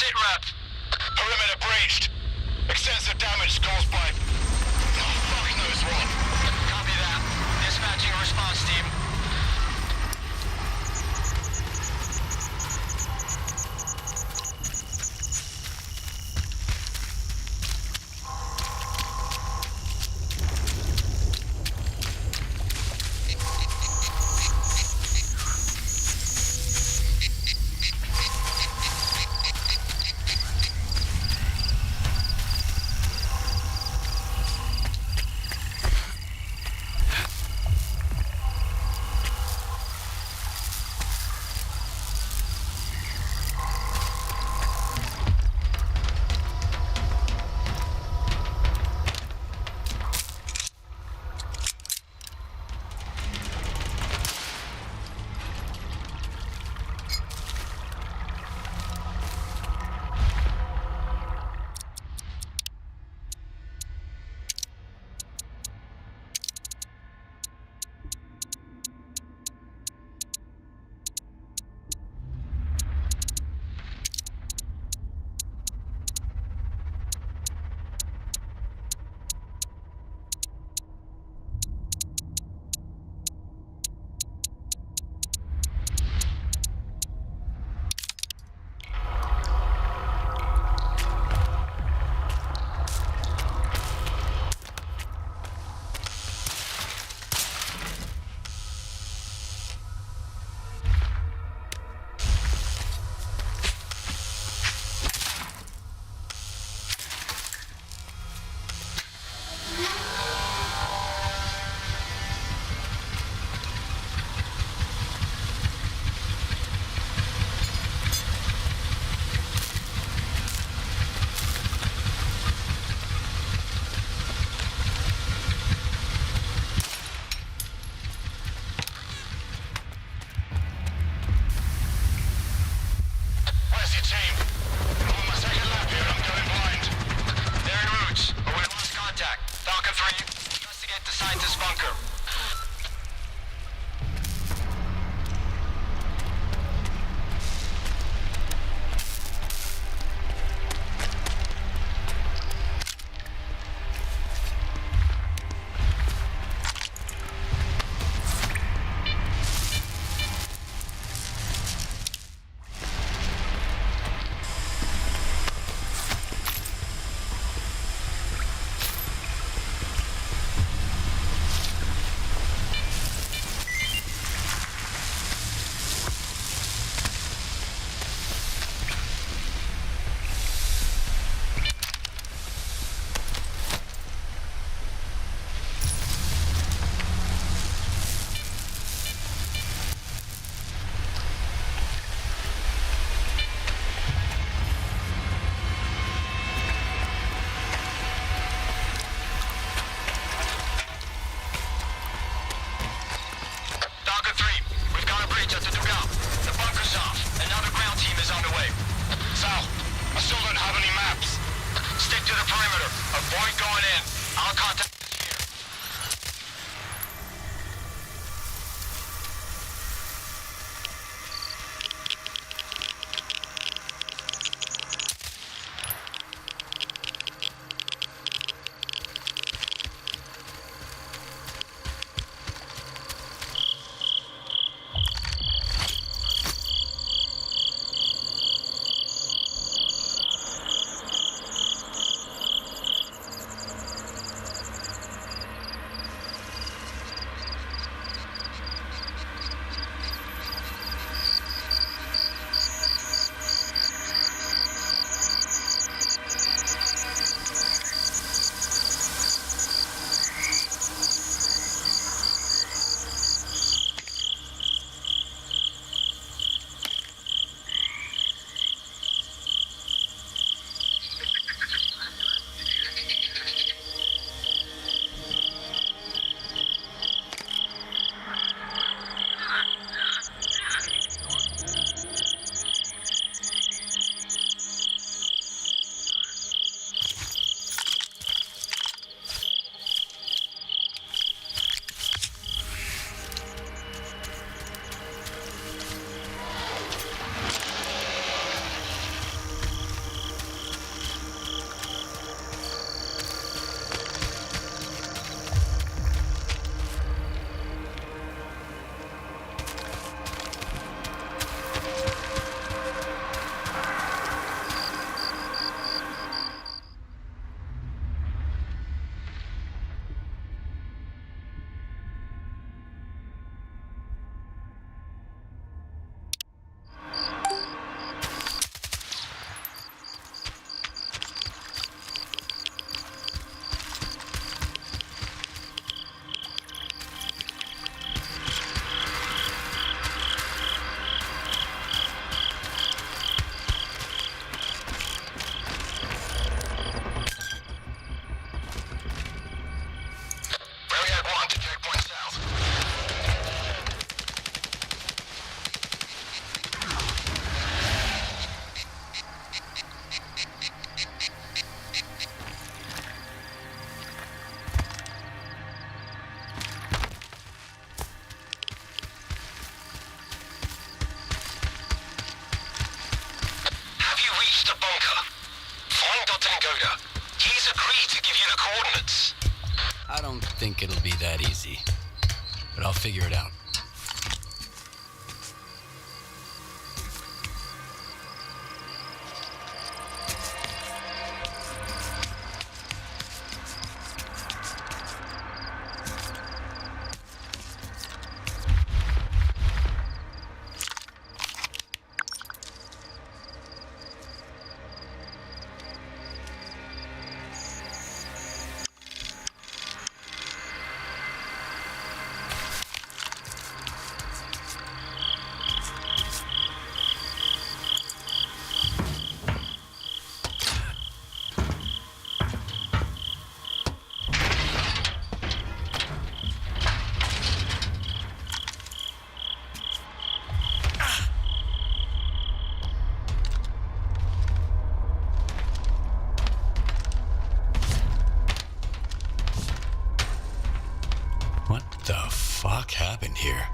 Sit rep. Perimeter breached. Extensive damage caused by... Oh, fuck knows what. Copy that. Dispatching a response team. Avoid going in. I'll contact you here. He's agreed to give you the coordinates. I don't think it'll be that easy, but I'll figure it out. What the fuck happened here?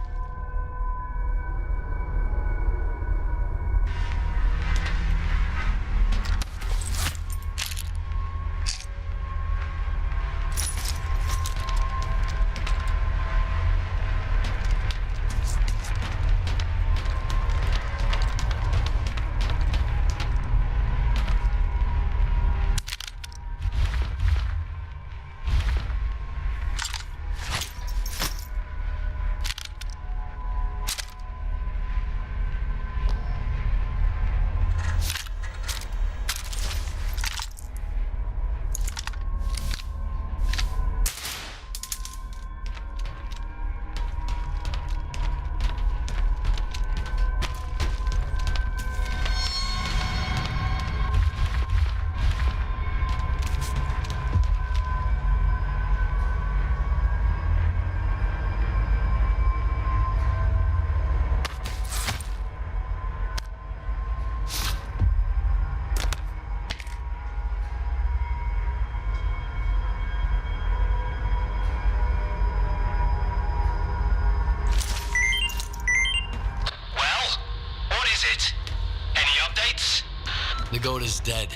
The goat is dead.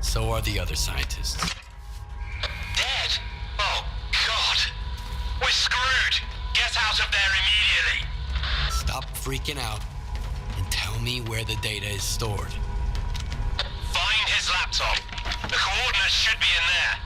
So are the other scientists. Dead? Oh, God. We're screwed. Get out of there immediately. Stop freaking out and tell me where the data is stored. Find his laptop. The coordinates should be in there.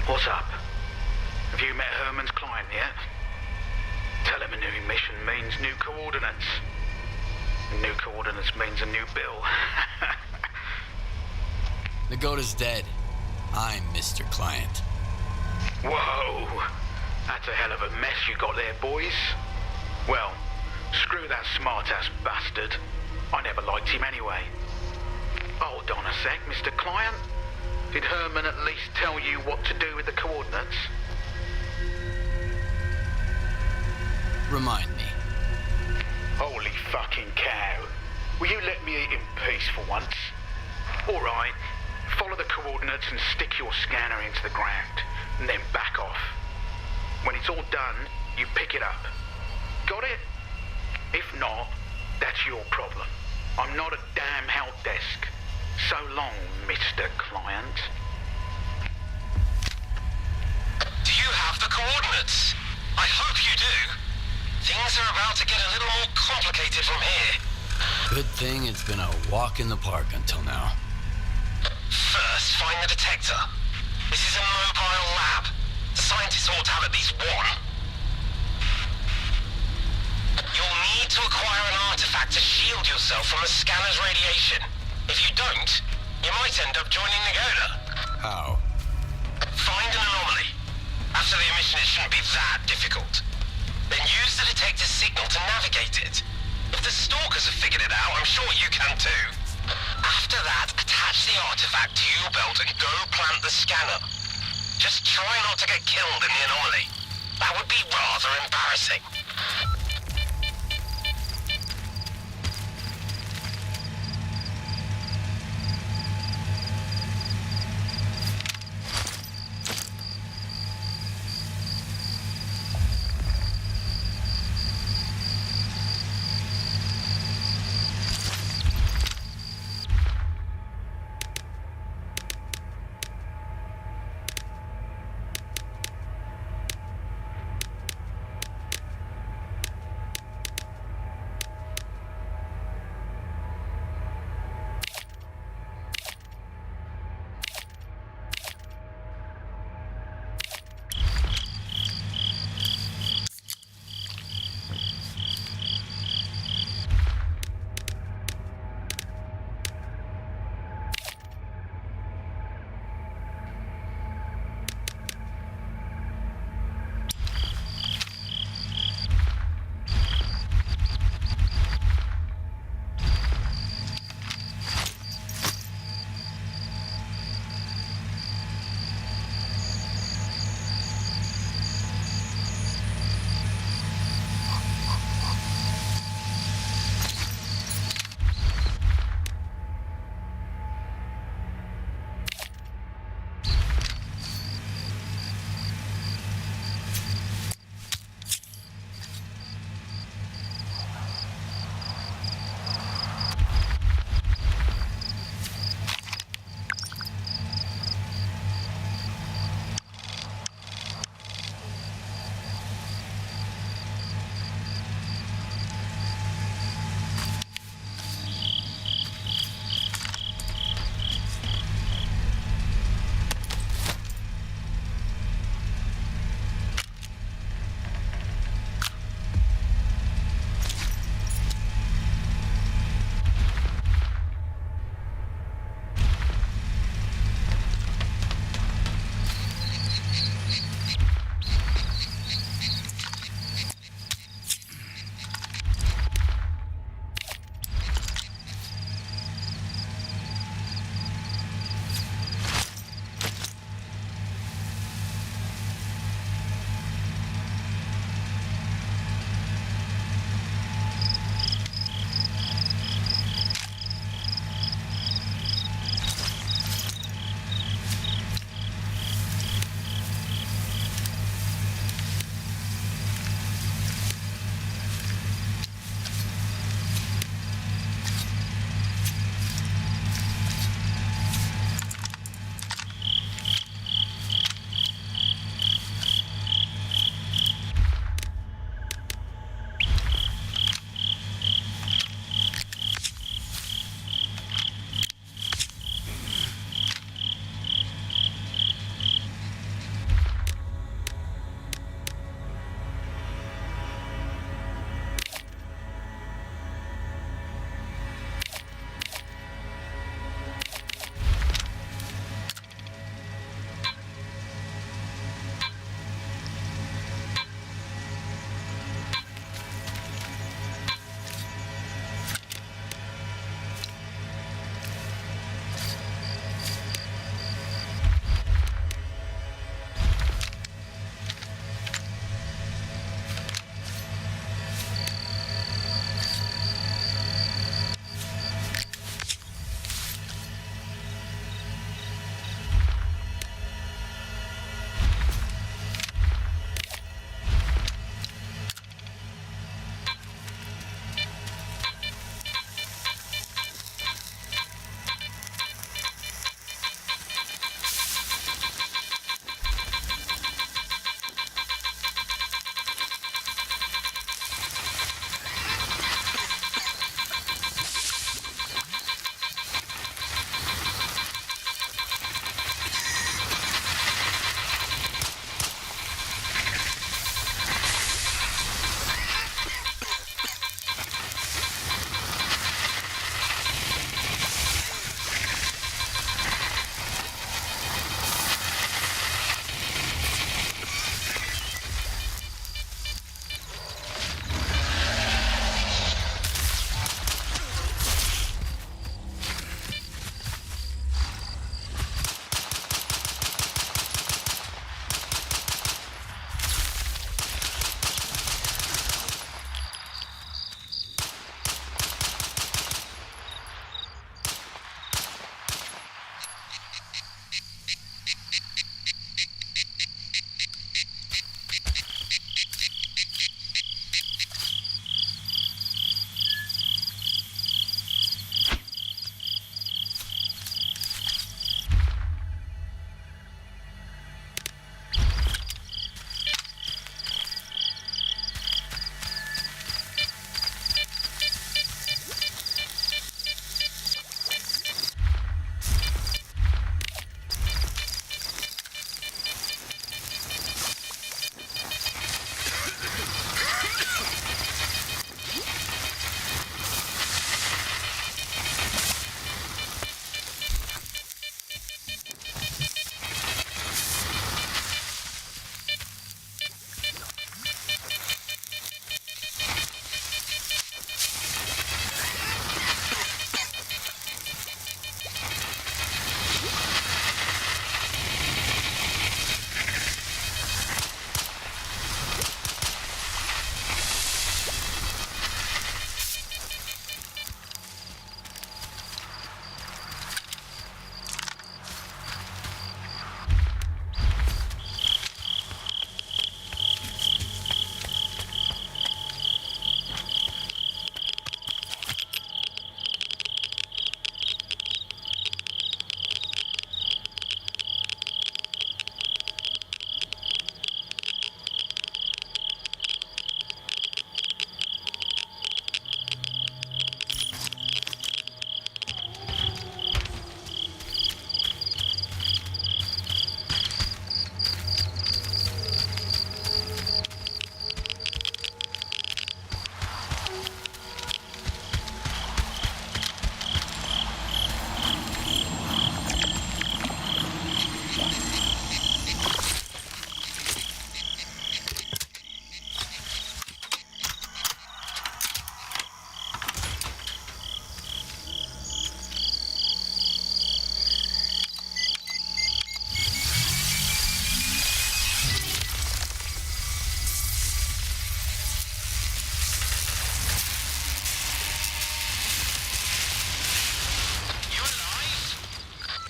What's up? Have you met Herman's client yet? Tell him a new mission means new coordinates. And new coordinates means a new bill. The goat is dead. I'm Mr. Client. Whoa! That's a hell of a mess you got there, boys. Well, screw that smart-ass bastard. I never liked him anyway. Hold on a sec, Mr. Client. Did Herman at least tell you what to do with the coordinates? Remind me. Holy fucking cow. Will you let me eat in peace for once? Alright, follow the coordinates and stick your scanner into the ground, and then back off. When it's all done, you pick it up. Got it? If not, that's your problem. I'm not a damn help desk. So long, Mr. Client. Do you have the coordinates? I hope you do. Things are about to get a little more complicated from here. Good thing it's been a walk in the park until now. First, find the detector. This is a mobile lab. The scientists ought to have at least one. You'll need to acquire an artifact to shield yourself from the scanner's radiation. If you don't, you might end up joining the Geiger. How? Find an anomaly. After the emission, it shouldn't be that difficult. Then use the detector's signal to navigate it. If the stalkers have figured it out, I'm sure you can too. artifact to your belt and go plant the scanner. Just try not to get killed in the anomaly. That would be rather embarrassing.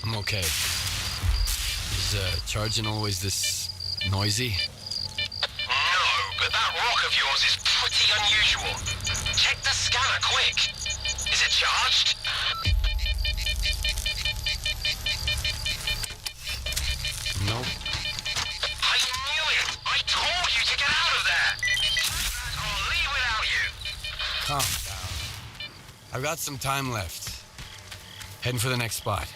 I'm okay. Is charging always this noisy? No, but that rock of yours is pretty unusual. Check the scanner quick. Is it charged? Nope. I knew it! I told you to get out of there! I'll leave without you! Calm down. I've got some time left. Heading for the next spot.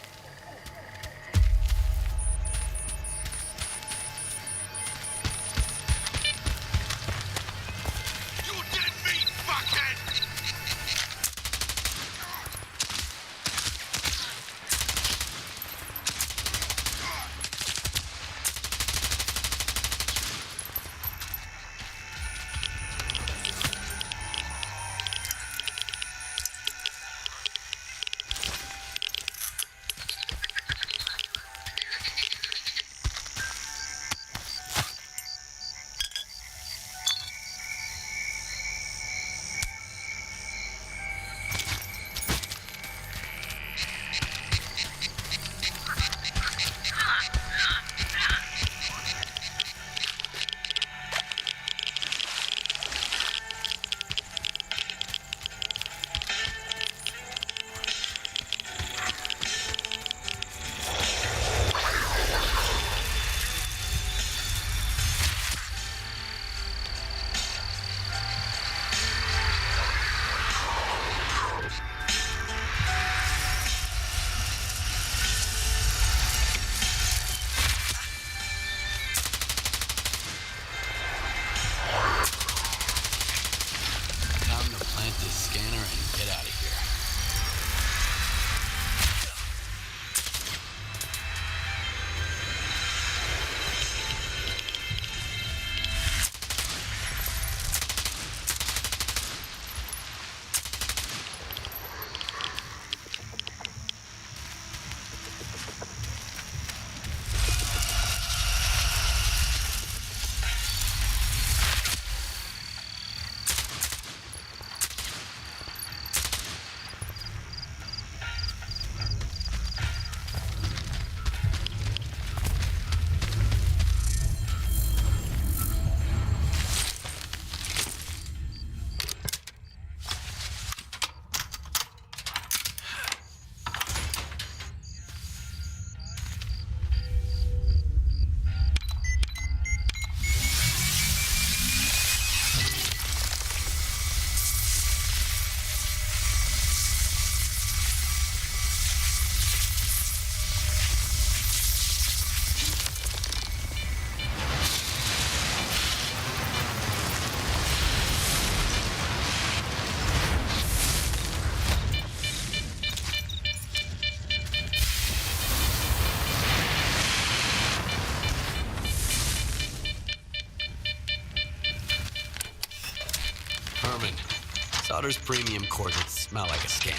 Solder's premium coordinates smell like a scam.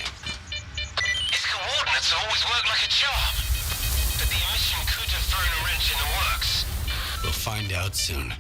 His coordinates always work like a charm. But the emission could have thrown a wrench in the works. We'll find out soon.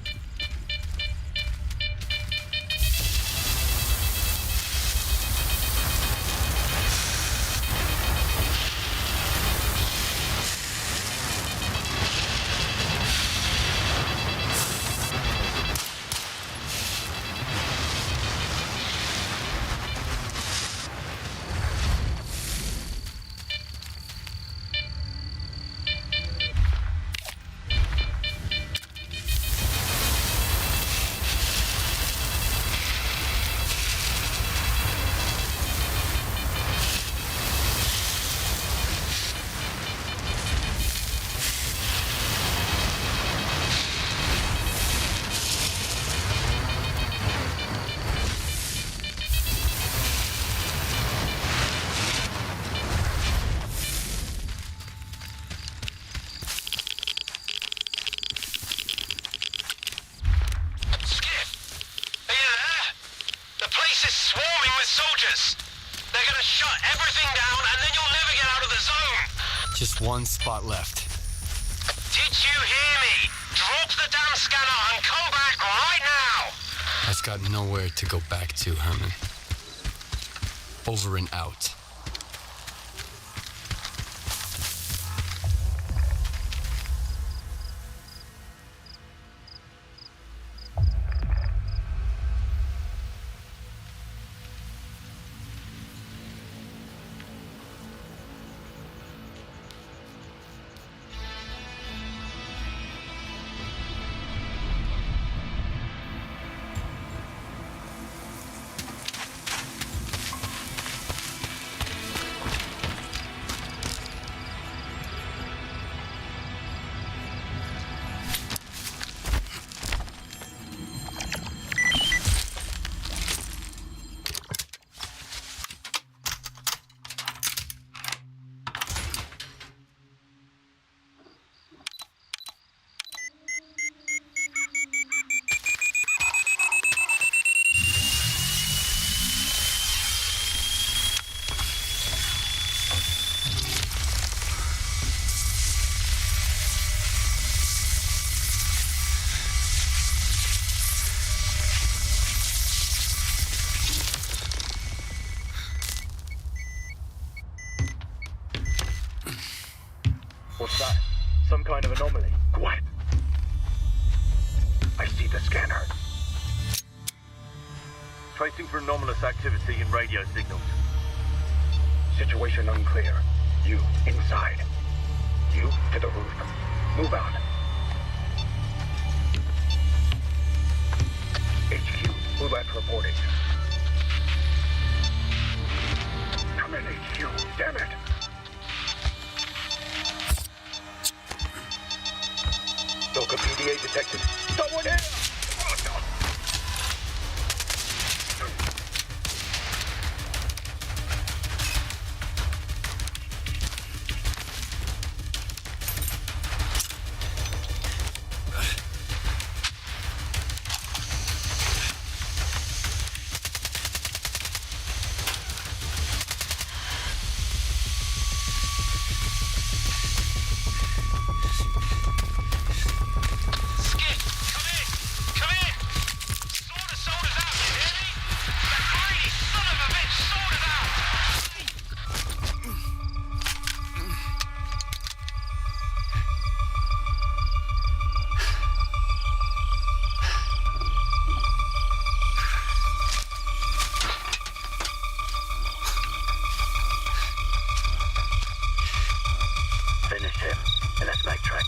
Just one spot left. Did you hear me? Drop the damn scanner and come back right now! I've got nowhere to go back to, Herman. Over and out. What's that? Some kind of anomaly? Quiet. I see the scanner. Tracing for anomalous activity in radio signals. Situation unclear. You, inside. You, to the roof. Move out. HQ, move out reporting. Come in, HQ. Damn it. S.T.A.L.K.E.R PDA detected. Someone here! Oh, no. Finish him, and let's make tracks.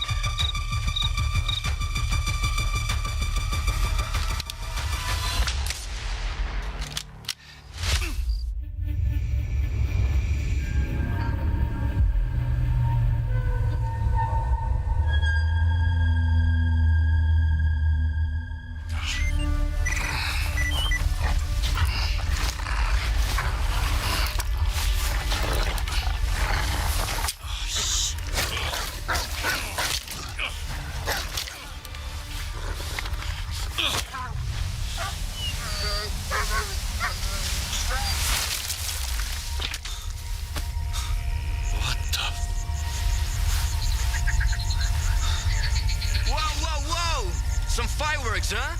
Some fireworks, huh?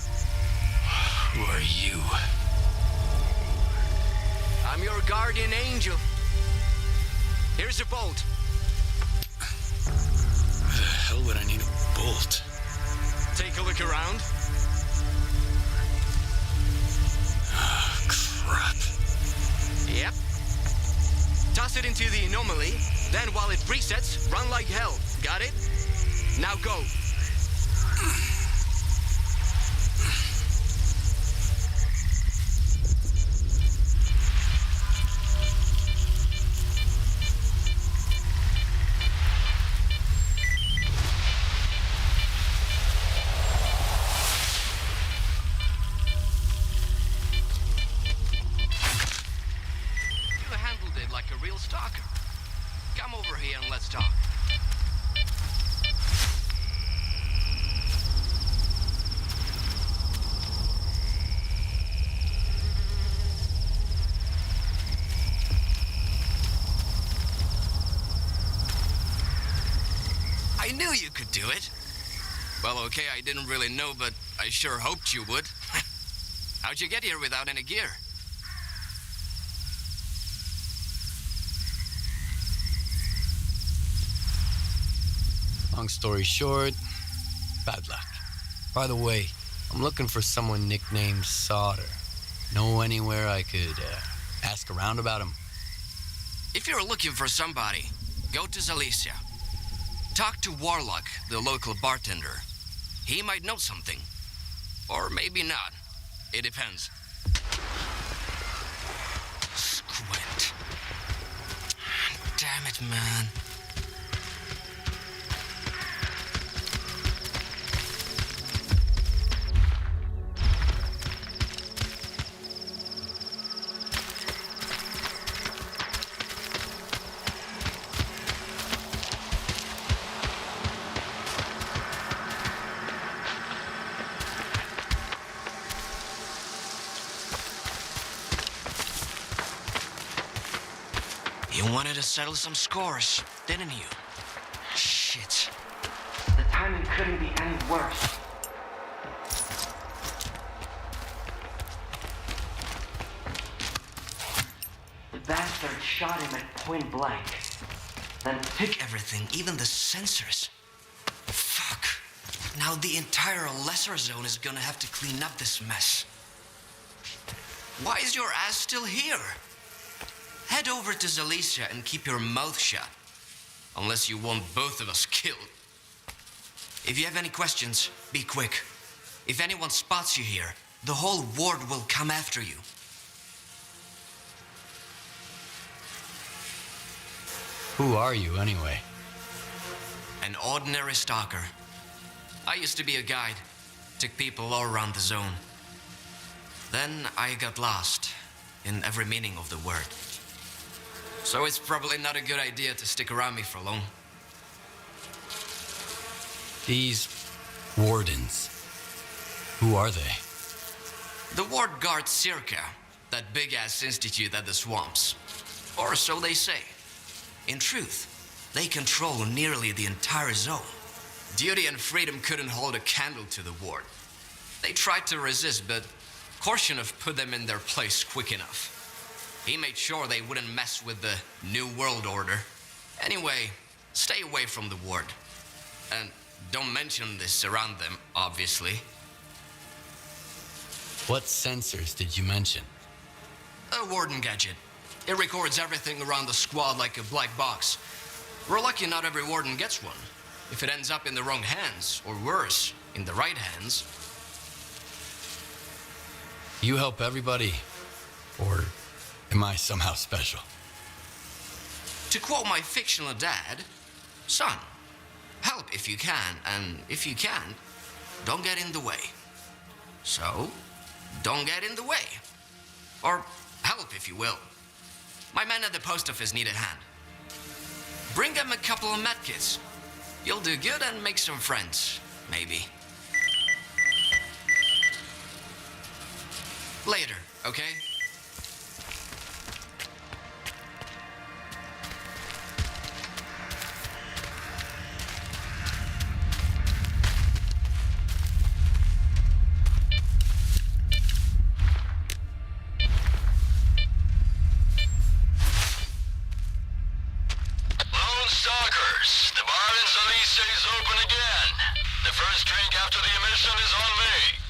Who are you? I'm your guardian angel. Here's a bolt. Why the hell would I need a bolt? Take a look around. Oh, crap. Yep. Toss it into the anomaly, then while it resets, run like hell. Got it? Now go. Like a real stalker. Come over here and let's talk. I knew you could do it. Well, okay, I didn't really know, but I sure hoped you would. How'd you get here without any gear? Long story short, bad luck. By the way, I'm looking for someone nicknamed Solder. Know anywhere I could ask around about him? If you're looking for somebody, go to Zalicia. Talk to Warlock, the local bartender. He might know something. Or maybe not. It depends. Squint. Damn it, man. You wanted to settle some scores, didn't you? Shit. The timing couldn't be any worse. The bastard shot him at point blank. Then pick everything, even the sensors. Fuck. Now the entire lesser zone is gonna have to clean up this mess. Why is your ass still here? Head over to Zalicia and keep your mouth shut. Unless you want both of us killed. If you have any questions, be quick. If anyone spots you here, the whole ward will come after you. Who are you, anyway? An ordinary stalker. I used to be a guide. Took people all around the zone. Then I got lost, in every meaning of the word. So it's probably not a good idea to stick around me for long. These wardens, who are they? The ward guard S.T.A.L.K.E.R, that big-ass institute at the swamps. Or so they say. In truth, they control nearly the entire zone. Duty and Freedom couldn't hold a candle to the ward. They tried to resist, but Korshinov put them in their place quick enough. He made sure they wouldn't mess with the New World Order. Anyway, stay away from the ward. And don't mention this around them, obviously. What sensors did you mention? A warden gadget. It records everything around the squad like a black box. We're lucky not every warden gets one. If it ends up in the wrong hands, or worse, in the right hands. You help everybody? Or am I somehow special? To quote my fictional dad, son, help if you can, and if you can't, don't get in the way. So, don't get in the way. Or help if you will. My men at the post office need a hand. Bring them a couple of medkits. You'll do good and make some friends, maybe. Later, okay? Stalkers, the bar in Zalicia is open again. The first drink after the emission is on me.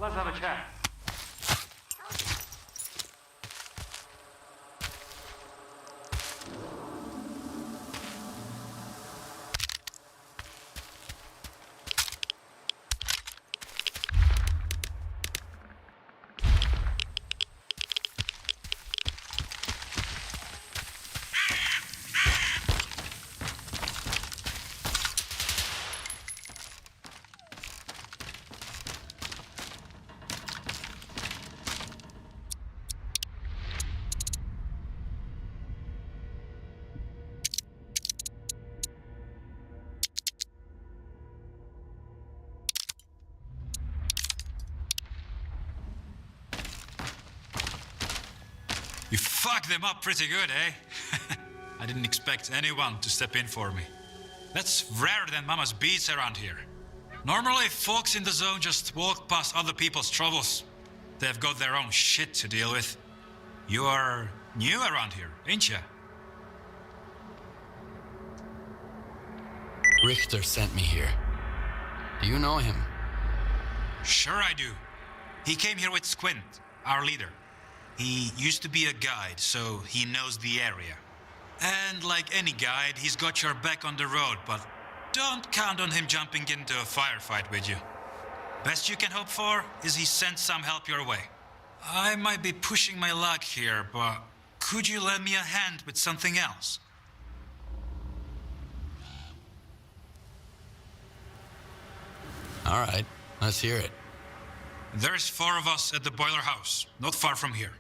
Let's have a chat. You fucked them up pretty good, eh? I didn't expect anyone to step in for me. That's rarer than Mama's beats around here. Normally, folks in the zone just walk past other people's troubles. They've got their own shit to deal with. You are new around here, ain't ya? Richter sent me here. Do you know him? Sure I do. He came here with Squint, our leader. He used to be a guide, so he knows the area. And like any guide, he's got your back on the road, but don't count on him jumping into a firefight with you. Best you can hope for is he sends some help your way. I might be pushing my luck here, but could you lend me a hand with something else? All right, let's hear it. There's 4 of us at the boiler house, not far from here.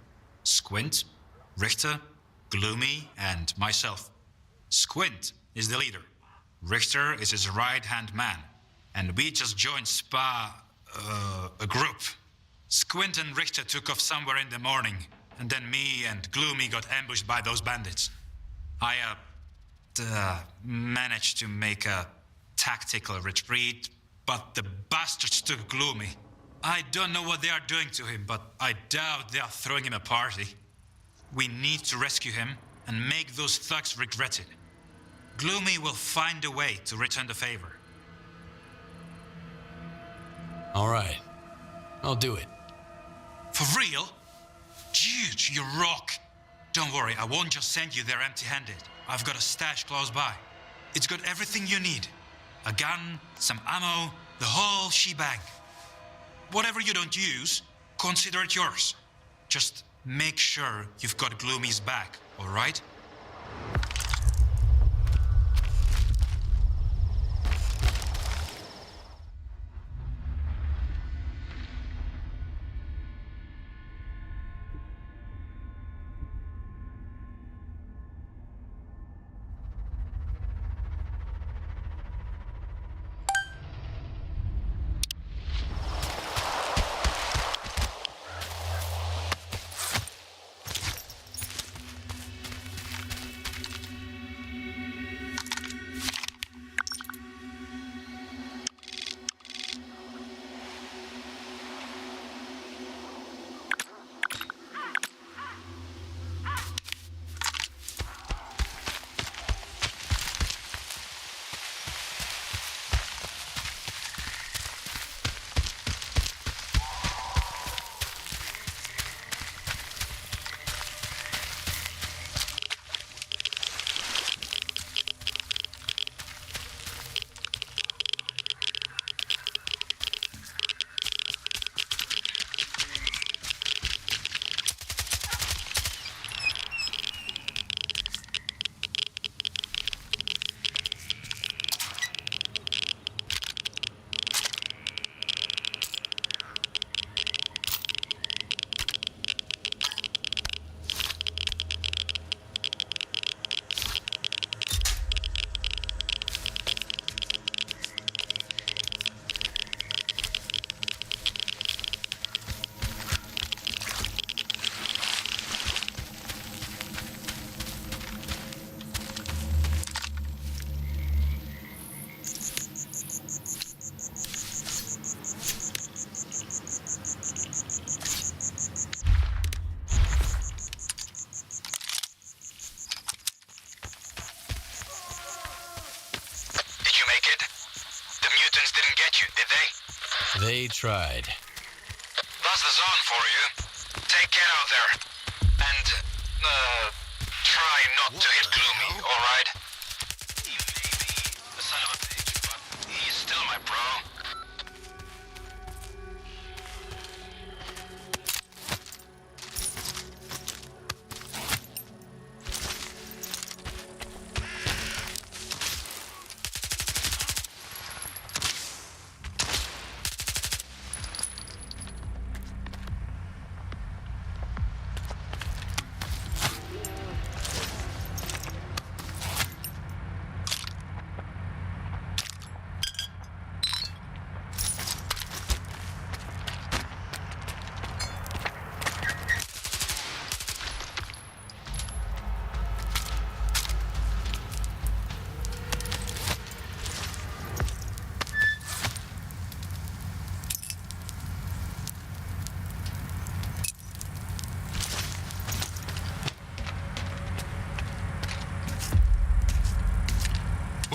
Squint, Richter, Gloomy, and myself. Squint is the leader. Richter is his right-hand man. And we just joined a group. Squint and Richter took off somewhere in the morning, and then me and Gloomy got ambushed by those bandits. I managed to make a tactical retreat, but the bastards took Gloomy. I don't know what they are doing to him, but I doubt they are throwing him a party. We need to rescue him and make those thugs regret it. Gloomy will find a way to return the favor. All right, I'll do it. For real? Dude, you rock. Don't worry, I won't just send you there empty-handed. I've got a stash close by. It's got everything you need. A gun, some ammo, the whole shebang. Whatever you don't use, consider it yours. Just make sure you've got Gloomy's back, all right? Did you make it? The mutants didn't get you, did they? They tried. cross the zone for you. Take care out there. And, try not to hit Gloomy, alright? He may be a son of a bitch, but he's still my bro.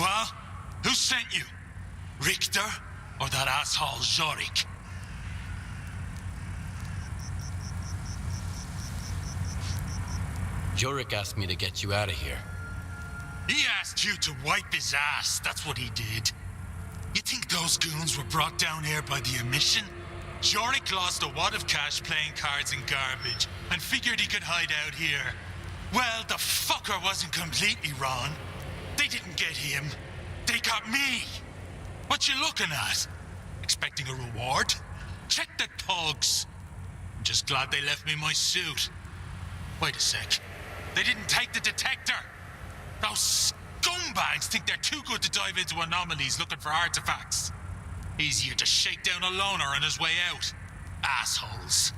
Well, who sent you? Richter or that asshole Zorik? Jorik asked me to get you out of here. He asked you to wipe his ass, that's what he did. You think those goons were brought down here by the emission? Jorik lost a wad of cash playing cards and garbage, and figured he could hide out here. Well, the fucker wasn't completely wrong. They didn't get him. They got me. What you looking at? Expecting a reward? Check the thugs. I'm just glad they left me my suit. Wait a sec. They didn't take the detector. Those scumbags think they're too good to dive into anomalies looking for artifacts. Easier to shake down a loner on his way out. Assholes.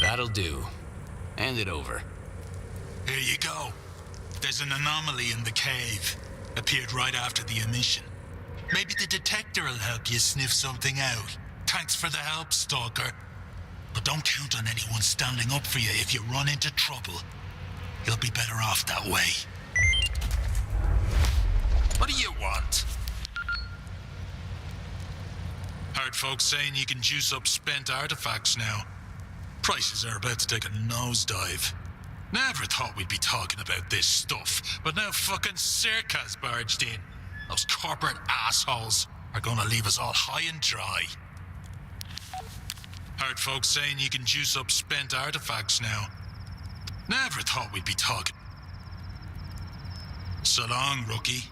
That'll do. Hand it over. Here you go. There's an anomaly in the cave. Appeared right after the emission. Maybe the detector will help you sniff something out. Thanks for the help, S.T.A.L.K.E.R. But don't count on anyone standing up for you if you run into trouble. You'll be better off that way. What do you want? Heard folks saying you can juice up spent artifacts now. Prices are about to take a nosedive. Never thought we'd be talking about this stuff, but now fucking S.T.A.L.K.E.R's barged in. Those corporate assholes are gonna leave us all high and dry. Heard folks saying you can juice up spent artifacts now. Never thought we'd be talking. So long, rookie.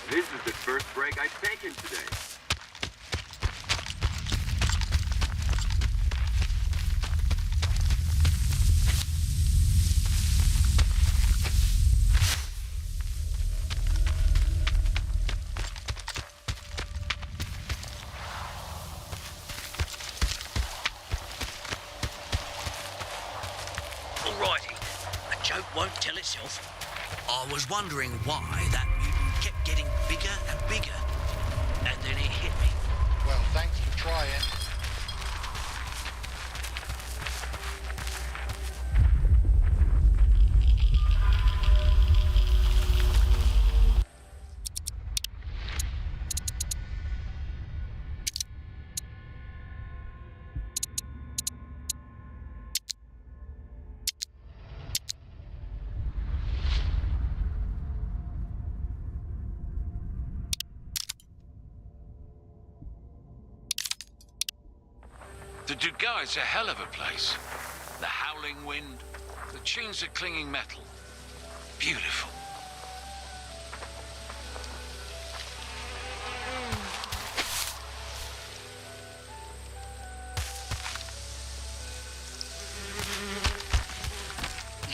This is the first break I've taken today. Alrighty, a joke won't tell itself. I was wondering why that mutant kept getting bigger and bigger, and then it hit me. Well, thanks for trying. The Geiger's a hell of a place. The howling wind, the chains of clinging metal. Beautiful.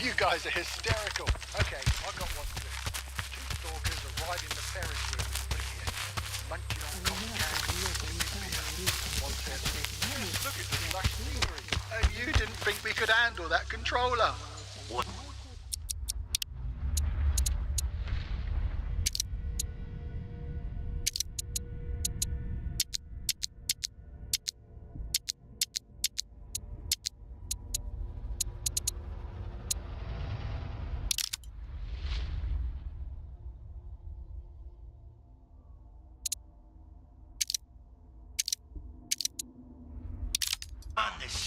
You guys are hysterical. Okay, I've got one too. Two stalkers are riding the Ferris wheel with British, munching on cotton candy, sipping beer. One says, look at this lush scenery. And you didn't think we could handle that controller. What?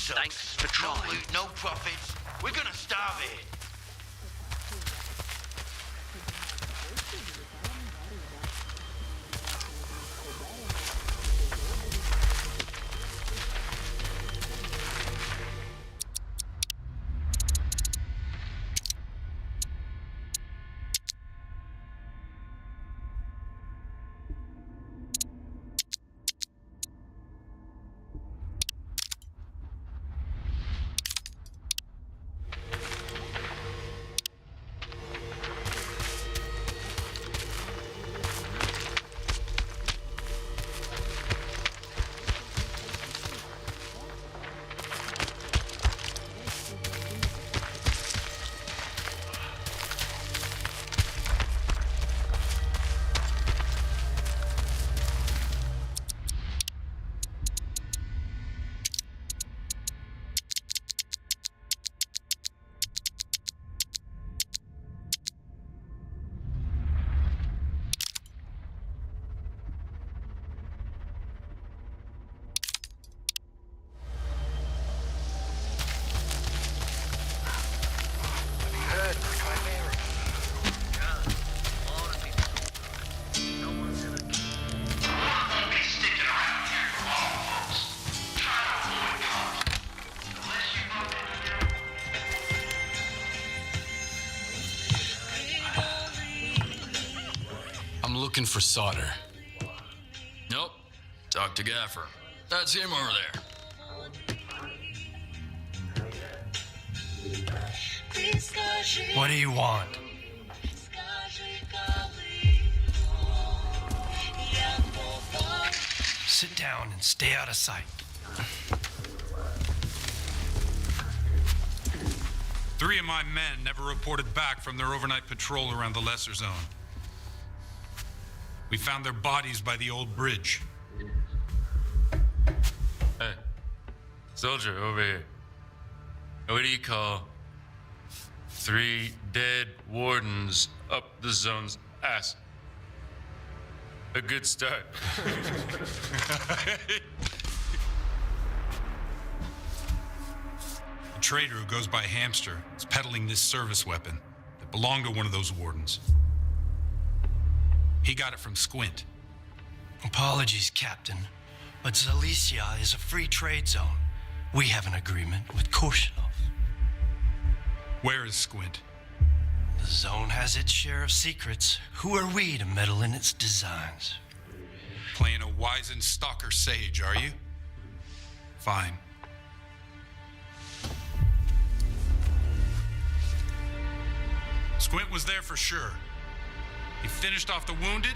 Thanks for trying. No loot, no profits. We're gonna starve here. Looking for Solder. Nope. Talk to Gaffer. That's him over there. What do you want? Sit down and stay out of sight. 3 of my men never reported back from their overnight patrol around the Lesser Zone. We found their bodies by the old bridge. Hey, soldier, over here. What do you call 3 dead wardens up the zone's ass? A good start. A trader who goes by Hamster is peddling this service weapon that belonged to one of those wardens. He got it from Squint. Apologies, Captain, but Zalicia is a free trade zone. We have an agreement with Korshinov. Where is Squint? The zone has its share of secrets. Who are we to meddle in its designs? Playing a wizened stalker sage, are you? Fine. Squint was there for sure. He finished off the wounded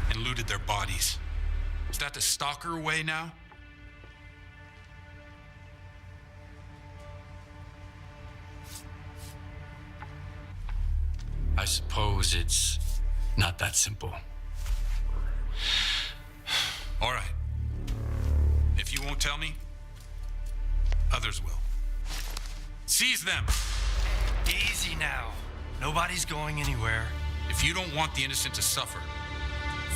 and looted their bodies. Is that the stalker way now? I suppose it's not that simple. All right. If you won't tell me, others will. Seize them! Easy now. Nobody's going anywhere. If you don't want the innocent to suffer,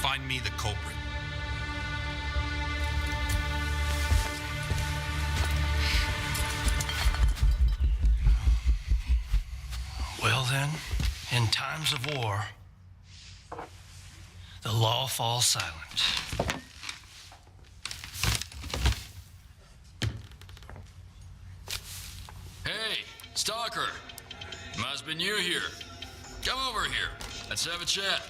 find me the culprit. Well then, in times of war, the law falls silent. Hey, Stalker. Must be new here. Come over here. Let's have a chat.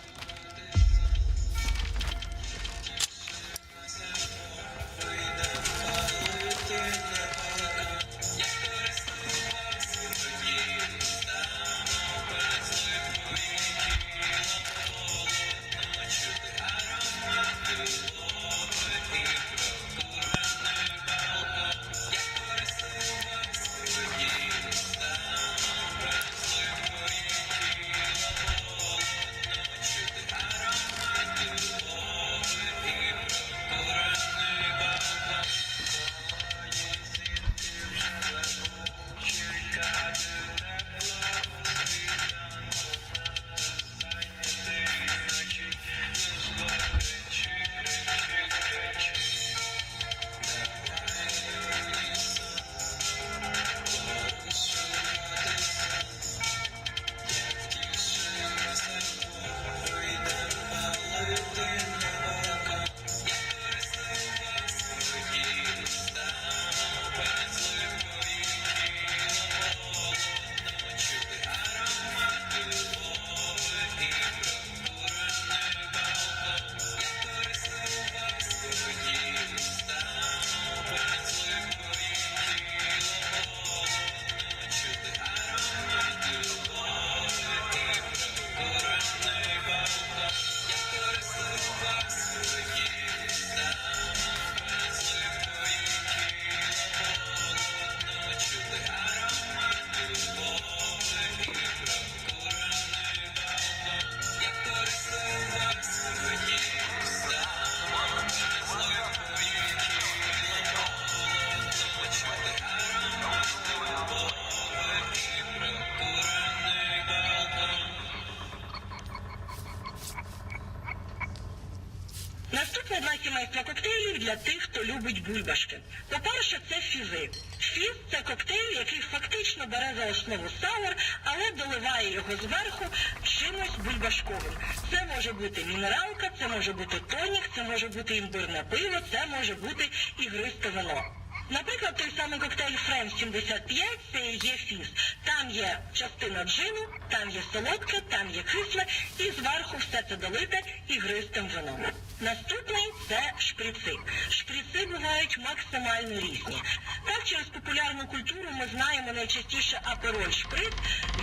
Наступне два сімейства коктейлів для тих, хто любить бульбашки. По-перше, це фізи. Фіз – це коктейль, який фактично бере за основу сауер, але доливає його зверху чимось бульбашковим. Це може бути мінералка, це може бути тонік, це може бути імбирне пиво, це може бути ігристе вино. Наприклад, той самий коктейль Френч 75 – це і є фіз. Там є частина джину, там є солодке, там є кисле, і зверху все це долите ігристим вином. Наступний – це шприци. Шприци бувають максимально різні. Так, через популярну культуру ми знаємо найчастіше апероль шприц.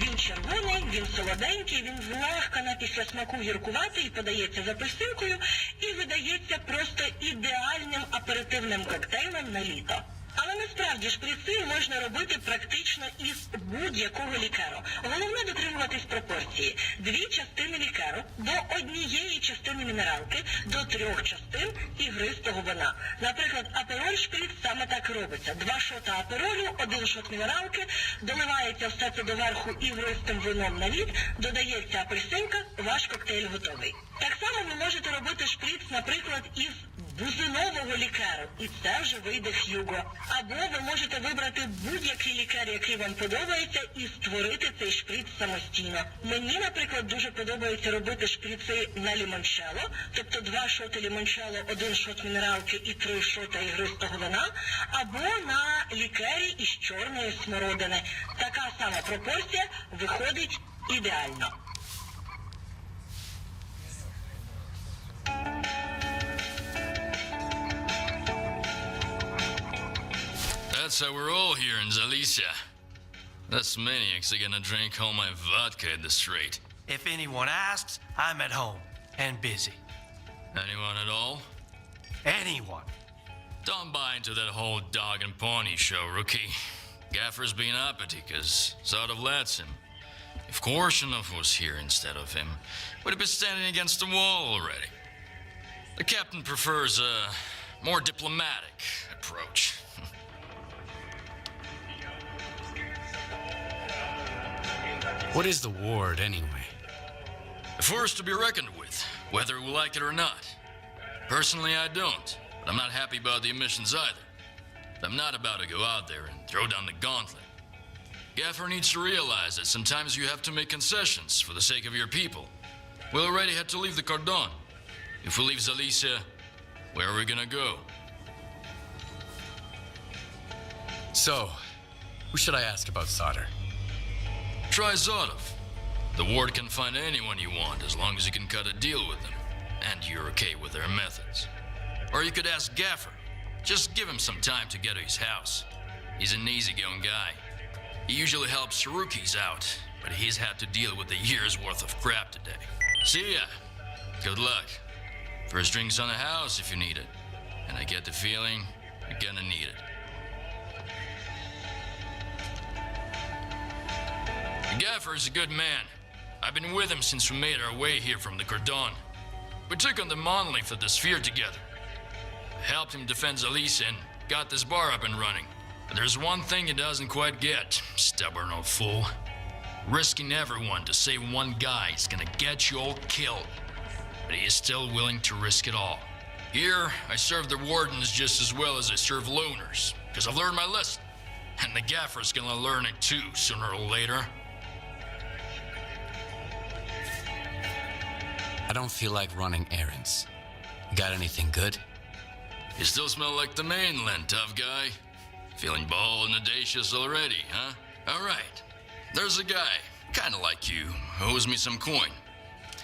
Він червоний, він солоденький, він злегка на післясмаку гіркуватий і подається з апельсинкою і видається просто ідеальним аперитивним коктейлем на літо. Але насправді шприци можна робити практично із будь-якого лікеру. Головне дотримуватись пропорції. 2 частини лікеру до 1 частини мінералки, до 3 частин ігристого вина. Наприклад, апероль шприц саме так і робиться. 2 шота аперолю, 1 шот мінералки, доливається все це доверху ігристим вином на лід, додається апельсинка, ваш коктейль готовий. Так само ви можете робити шприц, наприклад, із бузинового лікеру, і це вже вийде Х'юго. Або ви можете вибрати будь-який лікер, який вам подобається, і створити цей шприц самостійно. Мені, наприклад, дуже подобається робити шприци на лімончелло, тобто 2 шоти лімончелло, 1 шот мінералки і 3 шота ігристого вина, або на лікері із чорної смородини. Така сама пропорція виходить ідеально. That's how we're all here in Zalicia. This maniac's gonna drink all my vodka at this rate. If anyone asks, I'm at home and busy. Anyone at all? Anyone. Don't buy into that whole dog and pony show, rookie. Gaffer's being uppity because sort of lets him. If Korshinov was here instead of him, we'd have been standing against the wall already. The captain prefers a more diplomatic approach. What is the ward, anyway? A force to be reckoned with, whether we like it or not. Personally, I don't, but I'm not happy about the emissions either. I'm not about to go out there and throw down the gauntlet. Gaffer needs to realize that sometimes you have to make concessions for the sake of your people. We already had to leave the Cordon. If we leave Zalicia, where are we gonna go? So, who should I ask about solder? Try Zotov. The ward can find anyone you want as long as you can cut a deal with them, and you're okay with their methods. Or you could ask Gaffer. Just give him some time to get to his house. He's an easygoing guy. He usually helps rookies out, but he's had to deal with a year's worth of crap today. See ya. Good luck. First drinks on the house if you need it. And I get the feeling you're gonna need it. Gaffer's a good man. I've been with him since we made our way here from the Cordon. We took on the monolith of the sphere together. Helped him defend Zalicia and got this bar up and running. But there's one thing he doesn't quite get, stubborn old fool. Risking everyone to save one guy is gonna get you all killed. But he is still willing to risk it all. Here, I serve the wardens just as well as I serve loners, because I've learned my lesson. And the Gaffer's gonna learn it too, sooner or later. I don't feel like running errands. Got anything good? You still smell like the mainland, tough guy. Feeling bold and audacious already, huh? All right. There's a guy, kinda like you, who owes me some coin.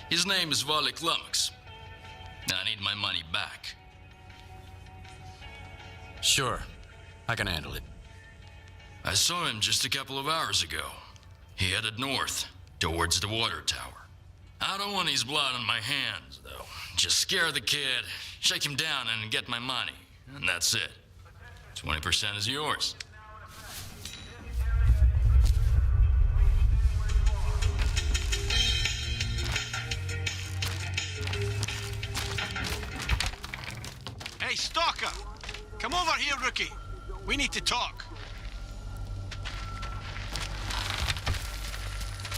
His name is Valik Lummox. I need my money back. Sure. I can handle it. I saw him just a couple of hours ago. He headed north, towards the water tower. I don't want his blood on my hands, though. Just scare the kid, shake him down, and get my money. And that's it. 20% is yours. Hey, Stalker! Come over here, rookie. We need to talk.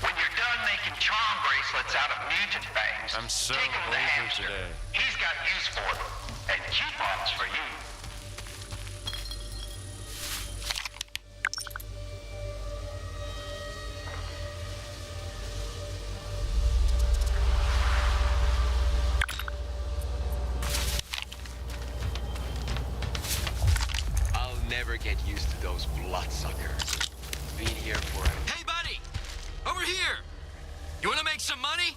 When you're done making charm bracelets out of mutant fangs, I'm so take them to the over hamster. today. He's got use for them. And coupons for you. I'll never get used to those bloodsuckers. Been here for a... Hey, buddy! Over here! You wanna make some money?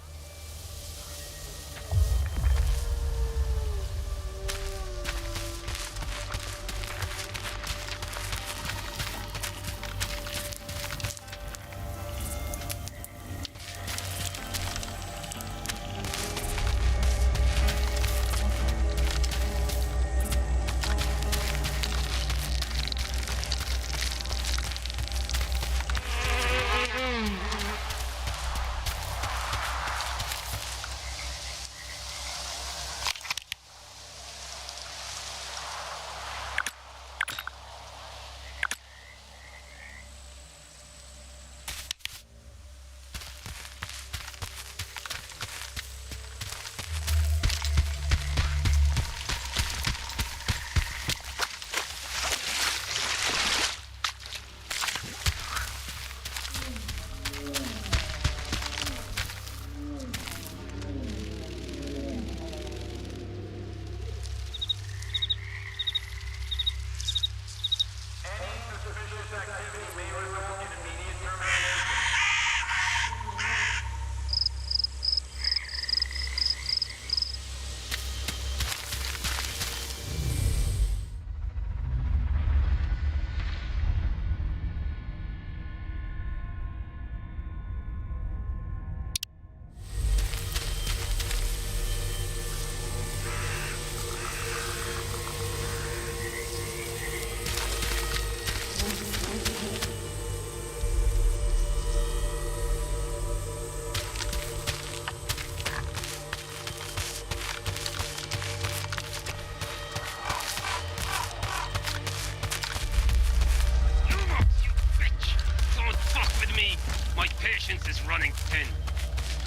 My patience is running thin.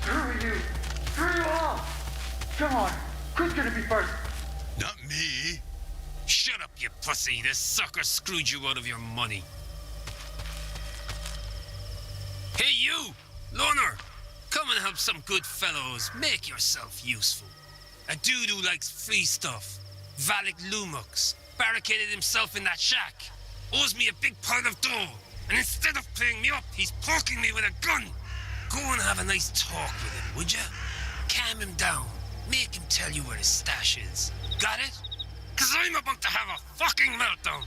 Screw you! Screw you all! Come on, who's gonna be first? Not me. Shut up, you pussy. This sucker screwed you out of your money. Hey, you! Loner! Come and help some good fellows. Make yourself useful. A dude who likes free stuff. Valak Lumux. Barricaded himself in that shack. Owes me a big pile of dough. And instead of paying me up, he's poking me with a gun. Go and have a nice talk with him, would ya? Calm him down. Make him tell you where his stash is. Got it? 'Cause I'm about to have a fucking meltdown.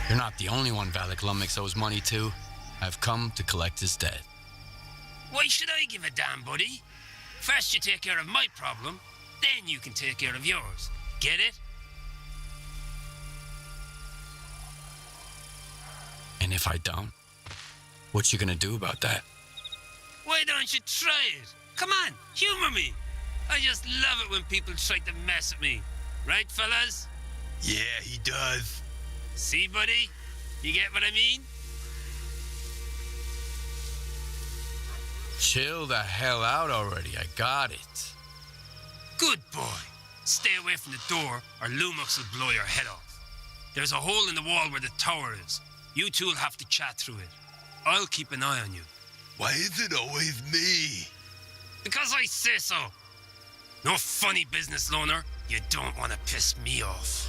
You're not the only one Valak Lumix owes money to. I've come to collect his debt. Why should I give a damn, buddy? First you take care of my problem, then you can take care of yours. Get it? And if I don't, what you gonna do about that? Why don't you try it? Come on, humor me. I just love it when people try to mess with me. Right, fellas? Yeah, he does. See, buddy? You get what I mean? Chill the hell out already, I got it. Good boy. Stay away from the door, or Lumux will blow your head off. There's a hole in the wall where the tower is. You two will have to chat through it. I'll keep an eye on you. Why is it always me? Because I say so. No funny business, Loner. You don't want to piss me off.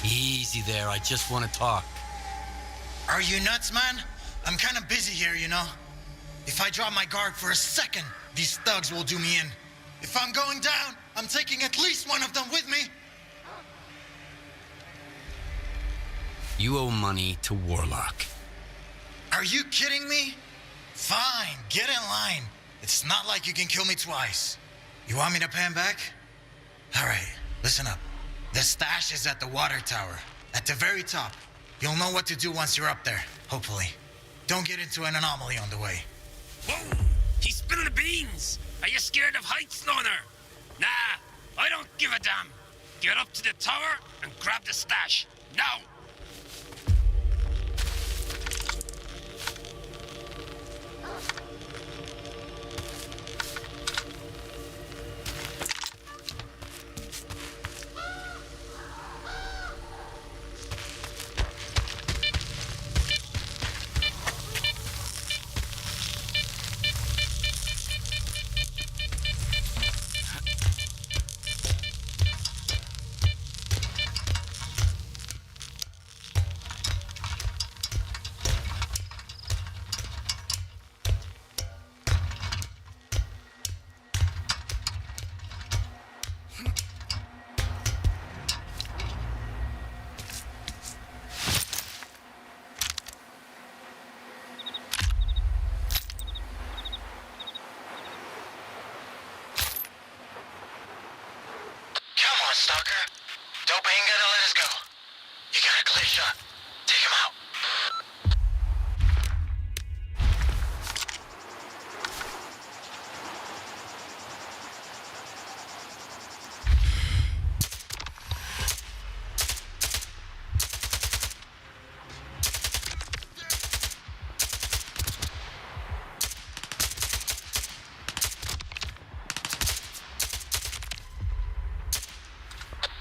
Easy there, I just want to talk. Are you nuts, man? I'm kind of busy here, you know? If I drop my guard for a second, these thugs will do me in. If I'm going down, I'm taking at least one of them with me. You owe money to Warlock. Are you kidding me? Fine, get in line. It's not like you can kill me twice. You want me to pay him back? All right, listen up. The stash is at the water tower, at the very top. You'll know what to do once you're up there, hopefully. Don't get into an anomaly on the way. Whoa! He's spilling the beans! Are you scared of heights, Loner? Nah, I don't give a damn. Get up to the tower and grab the stash. Now! militia. Take him out.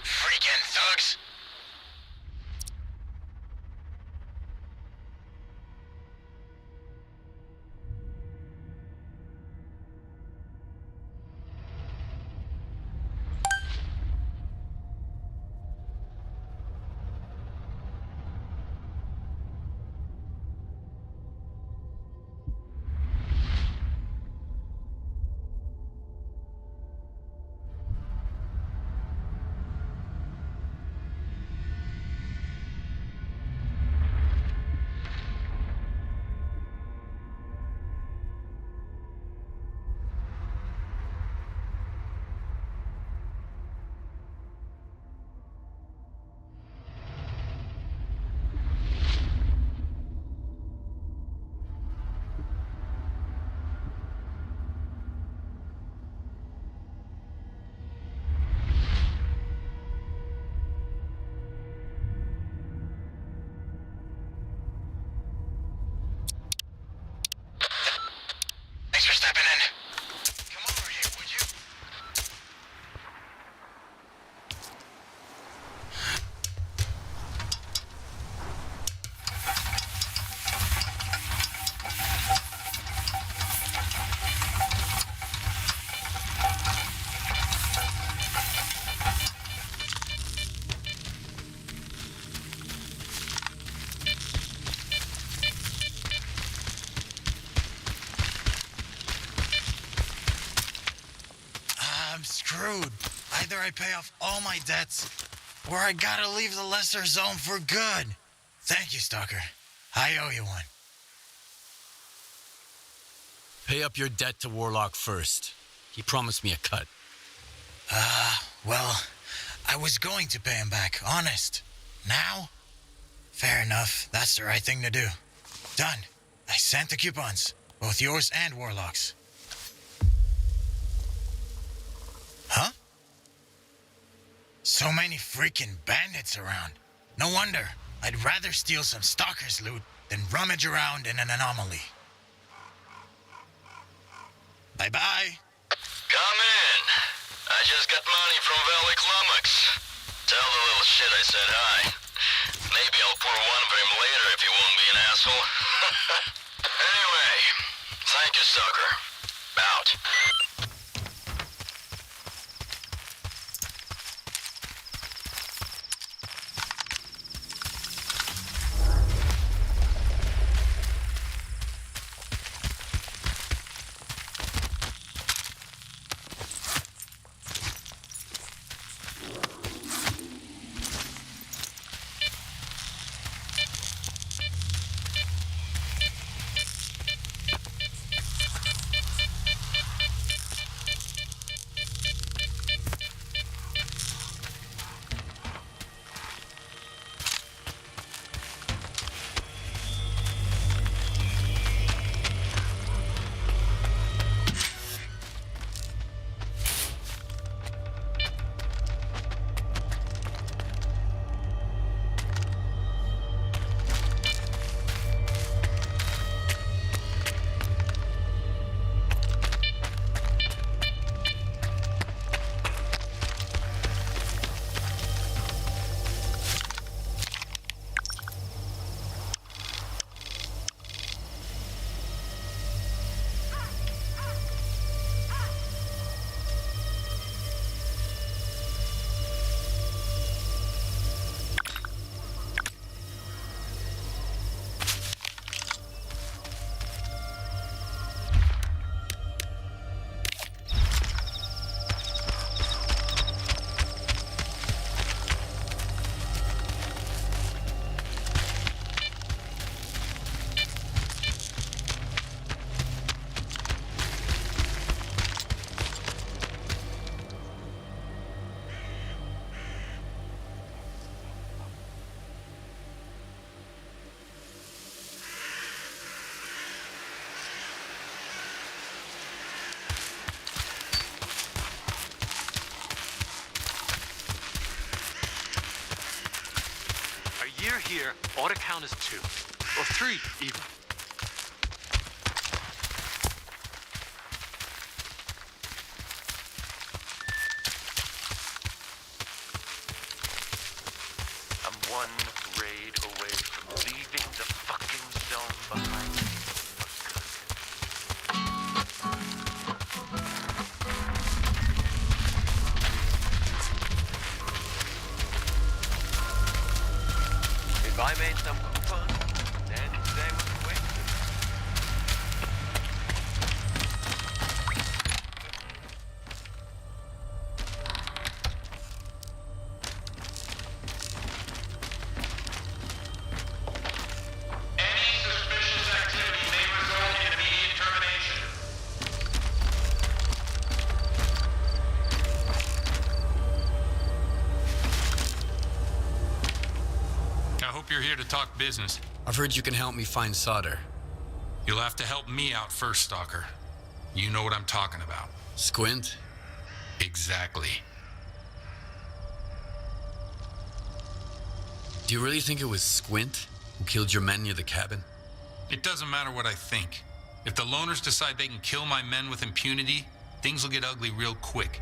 Freaking thugs. Thanks for stepping in. Come over here, would you? I'm screwed. Either I pay off all my debts, or I gotta leave the lesser zone for good. Thank you, Stalker. I owe you one. Pay up your debt to Warlock first. He promised me a cut. Well, I was going to pay him back, honest. Now? Fair enough. That's the right thing to do. Done. I sent the coupons. Both yours and Warlock's. Huh? So many freaking bandits around. No wonder. I'd rather steal some Stalker's loot than rummage around in an anomaly. Bye-bye. Come in. I just got money from Valley Climax. Tell the little shit I said hi. Maybe I'll pour one for him later if he won't be an asshole. Anyway, thank you, Stalker. Out. gear here ought to count as 2. Or 3, even. I'm one raid away from leaving the fucking zone behind me for good. If I made some fun, then they would wait. Any suspicious activity may result in immediate termination. I hope you're here to talk business. I've heard you can help me find solder. You'll have to help me out first, Stalker. You know what I'm talking about. Squint? Exactly. Do you really think it was Squint who killed your men near the cabin? It doesn't matter what I think. If the loners decide they can kill my men with impunity, things will get ugly real quick.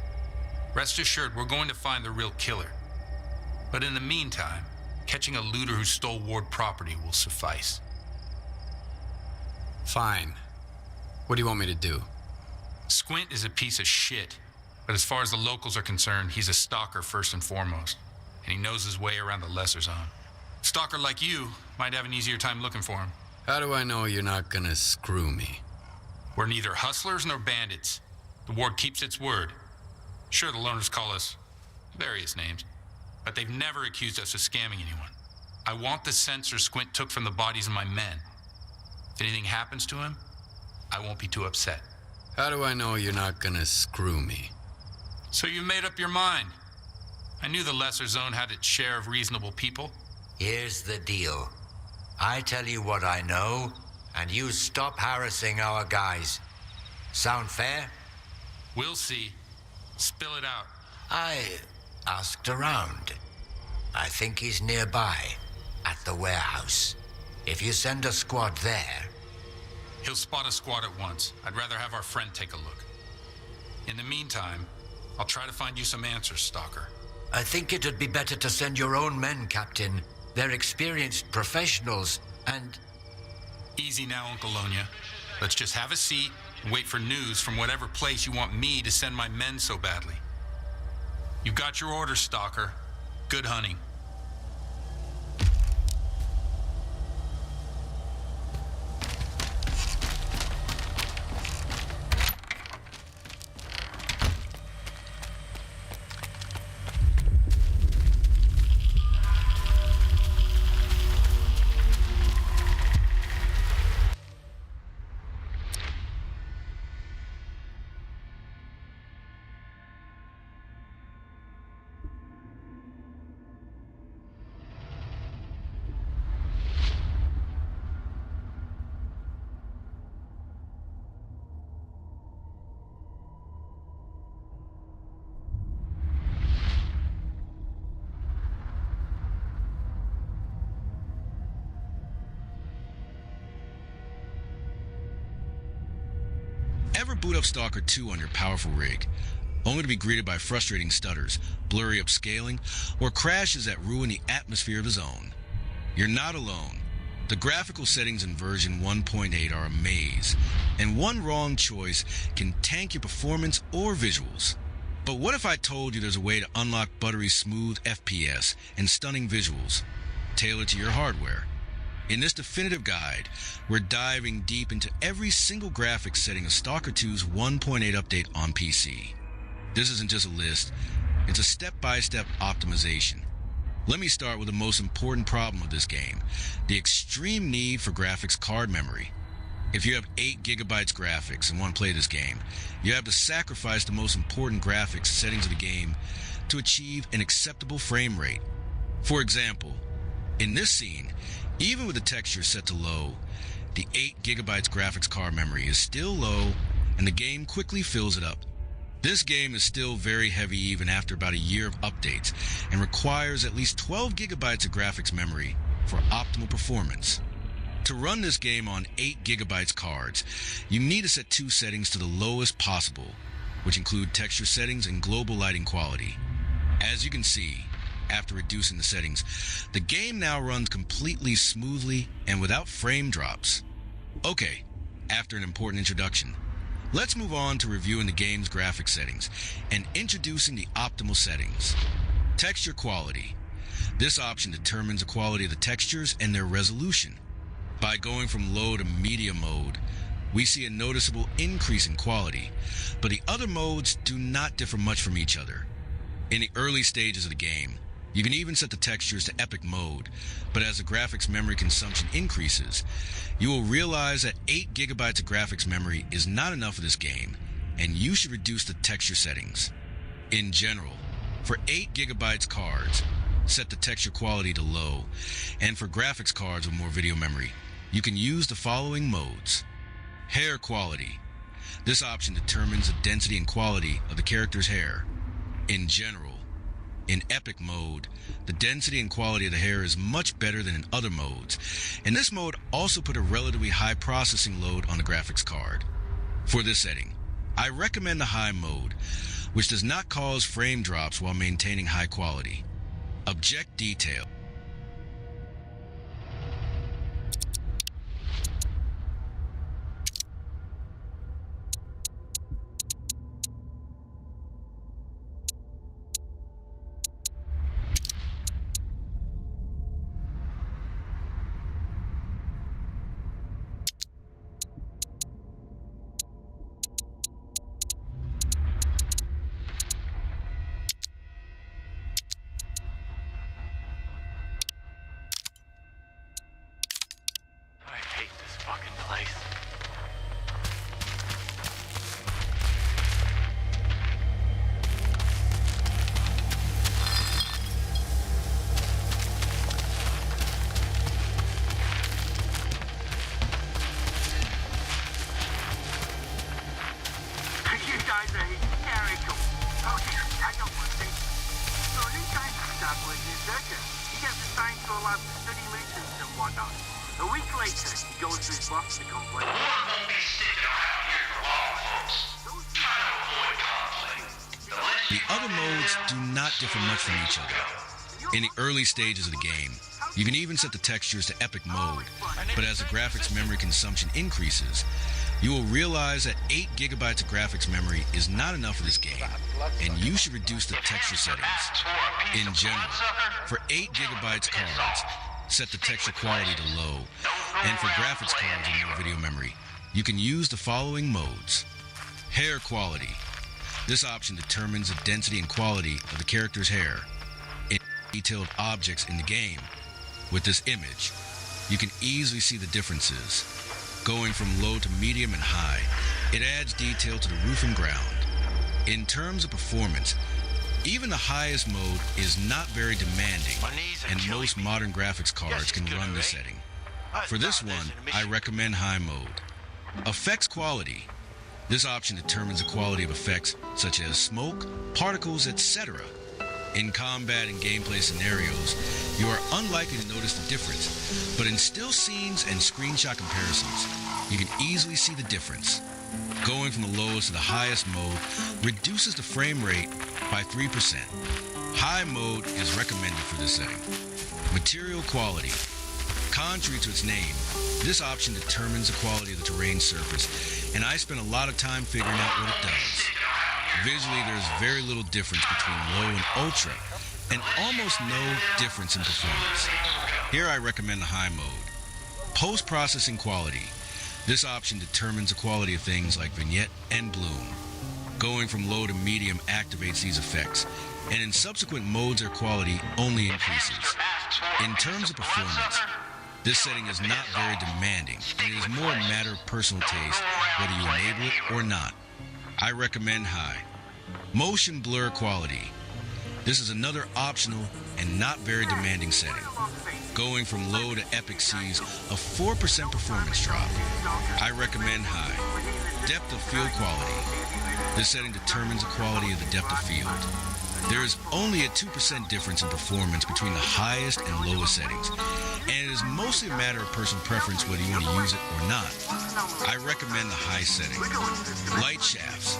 Rest assured, we're going to find the real killer. But in the meantime, catching a looter who stole Ward property will suffice. Fine. What do you want me to do? Squint is a piece of shit. But as far as the locals are concerned, he's a stalker first and foremost. And he knows his way around the lesser zone. A stalker like you might have an easier time looking for him. How do I know you're not gonna screw me? We're neither hustlers nor bandits. The Ward keeps its word. Sure, the loners call us various names, but they've never accused us of scamming anyone. I want the sensor Squint took from the bodies of my men. If anything happens to him, I won't be too upset. How do I know you're not gonna screw me? So you made up your mind. I knew the lesser zone had its share of reasonable people. Here's the deal. I tell you what I know, and you stop harassing our guys. Sound fair? We'll see. Spill it out. I asked around. I think he's nearby, at the warehouse. If you send a squad there... He'll spot a squad at once. I'd rather have our friend take a look. In the meantime, I'll try to find you some answers, Stalker. I think it'd be better to send your own men, Captain. They're experienced professionals, and... Easy now, Uncle Lonya. Let's just have a seat and wait for news from whatever place you want me to send my men so badly. You got your orders, Stalker. Good hunting. Ever boot up Stalker 2 on your powerful rig, only to be greeted by frustrating stutters, blurry upscaling, or crashes that ruin the atmosphere of the zone? You're not alone. The graphical settings in version 1.8 are a maze, and one wrong choice can tank your performance or visuals. But what if I told you there's a way to unlock buttery smooth FPS and stunning visuals, tailored to your hardware? In this definitive guide, we're diving deep into every single graphics setting of Stalker 2's 1.8 update on PC. This isn't just a list, it's a step-by-step optimization. Let me start with the most important problem of this game, the extreme need for graphics card memory. If you have 8 gigabytes graphics and want to play this game, you have to sacrifice the most important graphics settings of the game to achieve an acceptable frame rate. For example, in this scene, even with the texture set to low, the 8 gigabytes graphics card memory is still low and the game quickly fills it up. This game is still very heavy even after about a year of updates and requires at least 12 gigabytes of graphics memory for optimal performance. To run this game on 8 GB cards, you need to set 2 settings to the lowest possible, which include texture settings and global lighting quality. As you can see, after reducing the settings, the game now runs completely smoothly and without frame drops. Okay, after an important introduction, let's move on to reviewing the game's graphics settings and introducing the optimal settings. Texture quality. This option determines the quality of the textures and their resolution. By going from low to medium mode, we see a noticeable increase in quality, but the other modes do not differ much from each other. In the early stages of the game, you can even set the textures to epic mode, but as the graphics memory consumption increases, you will realize that 8 GB of graphics memory is not enough for this game, and you should reduce the texture settings. In general, for 8 GB cards, set the texture quality to low, and for graphics cards with more video memory, you can use the following modes. Hair quality. This option determines the density and quality of the character's hair. In general, in epic mode, the density and quality of the hair is much better than in other modes, and this mode also put a relatively high processing load on the graphics card. For this setting, I recommend the high mode, which does not cause frame drops while maintaining high quality. Object detail. The other modes do not differ much from each other. In the early stages of the game, you can even set the textures to epic mode, but as the graphics memory consumption increases, you will realize that 8 GB of graphics memory is not enough for this game, and you should reduce the texture settings. In general, for 8 GB cards, set the texture quality to low, and for graphics cards and more video memory, you can use the following modes. Hair quality. This option determines the density and quality of the character's hair and detailed objects in the game. With this image, you can easily see the differences. Going from low to medium and high, it adds detail to the roof and ground. In terms of performance, even the highest mode is not very demanding, and most modern graphics cards can run this setting. For this one, I recommend high mode. Effects quality. This option determines the quality of effects such as smoke, particles, etc. In combat and gameplay scenarios, you are unlikely to notice the difference, but in still scenes and screenshot comparisons, you can easily see the difference. Going from the lowest to the highest mode reduces the frame rate by 3%. High mode is recommended for this setting. Material quality. Contrary to its name, this option determines the quality of the terrain surface, and I spent a lot of time figuring out what it does. Visually, there's very little difference between low and ultra, and almost no difference in performance. Here I recommend the high mode. Post-processing quality. This option determines the quality of things like vignette and bloom. Going from low to medium activates these effects, and in subsequent modes their quality only increases. In terms of performance, this setting is not very demanding, and it is more a matter of personal taste whether you enable it or not. I recommend high. Motion blur quality. This is another optional and not very demanding setting. Going from low to epic sees a 4% performance drop. I recommend high. Depth of field quality. This setting determines the quality of the depth of field. There is only a 2% difference in performance between the highest and lowest settings, and it is mostly a matter of personal preference whether you want to use it or not. I recommend the high setting. Light shafts.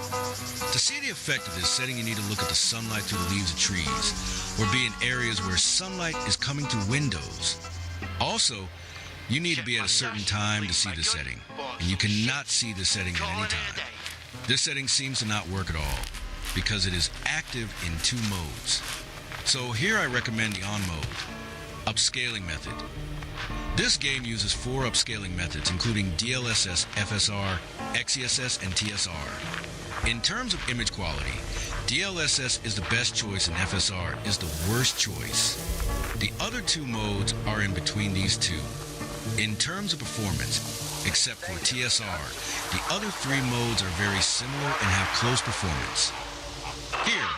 To see the effect of this setting, you need to look at the sunlight through the leaves of trees, or be in areas where sunlight is coming through windows. Also, you need to be at a certain time to see the setting, and you cannot see the setting at any time. This setting seems to not work at all, because it is active in 2 modes. So here I recommend the on mode, upscaling method. This game uses 4 upscaling methods, including DLSS, FSR, XESS, and TSR. In terms of image quality, DLSS is the best choice and FSR is the worst choice. The other 2 modes are in between these 2. In terms of performance, except for TSR, the other 3 modes are very similar and have close performance. Here,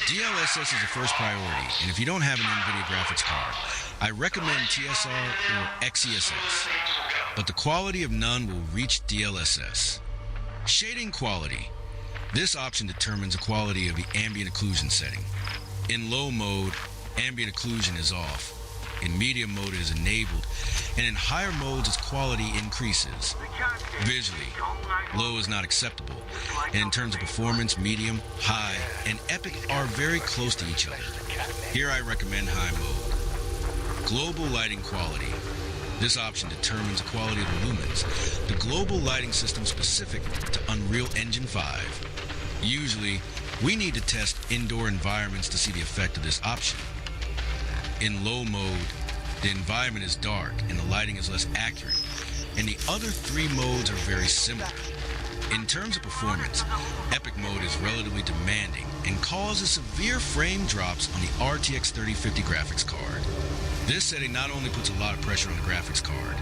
DLSS is the first priority, and if you don't have an NVIDIA graphics card, I recommend TSR or XESS, but the quality of none will reach DLSS. Shading quality. This option determines the quality of the ambient occlusion setting. In low mode, ambient occlusion is off. In medium mode, it is enabled, and in higher modes, its quality increases. Visually, low is not acceptable, and in terms of performance, medium, high, and epic are very close to each other. Here I recommend high mode. Global lighting quality. This option determines the quality of the lumens, the global lighting system specific to Unreal Engine 5. Usually, we need to test indoor environments to see the effect of this option. In low mode, the environment is dark and the lighting is less accurate, and the other 3 modes are very similar. In terms of performance, Epic mode is relatively demanding and causes severe frame drops on the RTX 3050 graphics card. This setting not only puts a lot of pressure on the graphics card,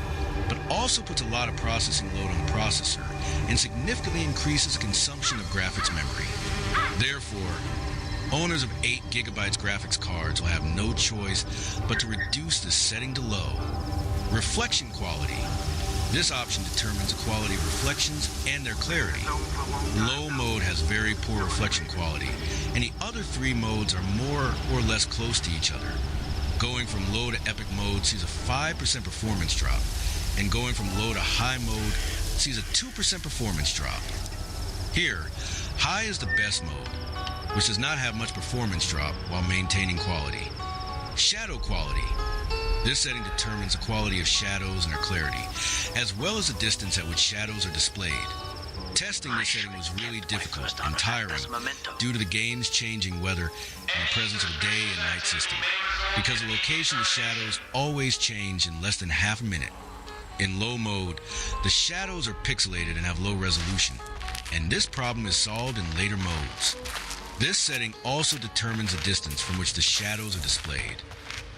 but also puts a lot of processing load on the processor and significantly increases the consumption of graphics memory. Therefore, owners of 8 GB graphics cards will have no choice but to reduce this setting to low. Reflection quality. This option determines the quality of reflections and their clarity. Low mode has very poor reflection quality, and the other 3 modes are more or less close to each other. Going from low to epic mode sees a 5% performance drop, and going from low to high mode sees a 2% performance drop. Here, high is the best mode, which does not have much performance drop while maintaining quality. Shadow quality. This setting determines the quality of shadows and their clarity, as well as the distance at which shadows are displayed. Testing this setting was really difficult and tiring due to the game's changing weather and the presence of a day and night system, because the location of shadows always change in less than half a minute. In low mode, the shadows are pixelated and have low resolution, and this problem is solved in later modes. This setting also determines the distance from which the shadows are displayed.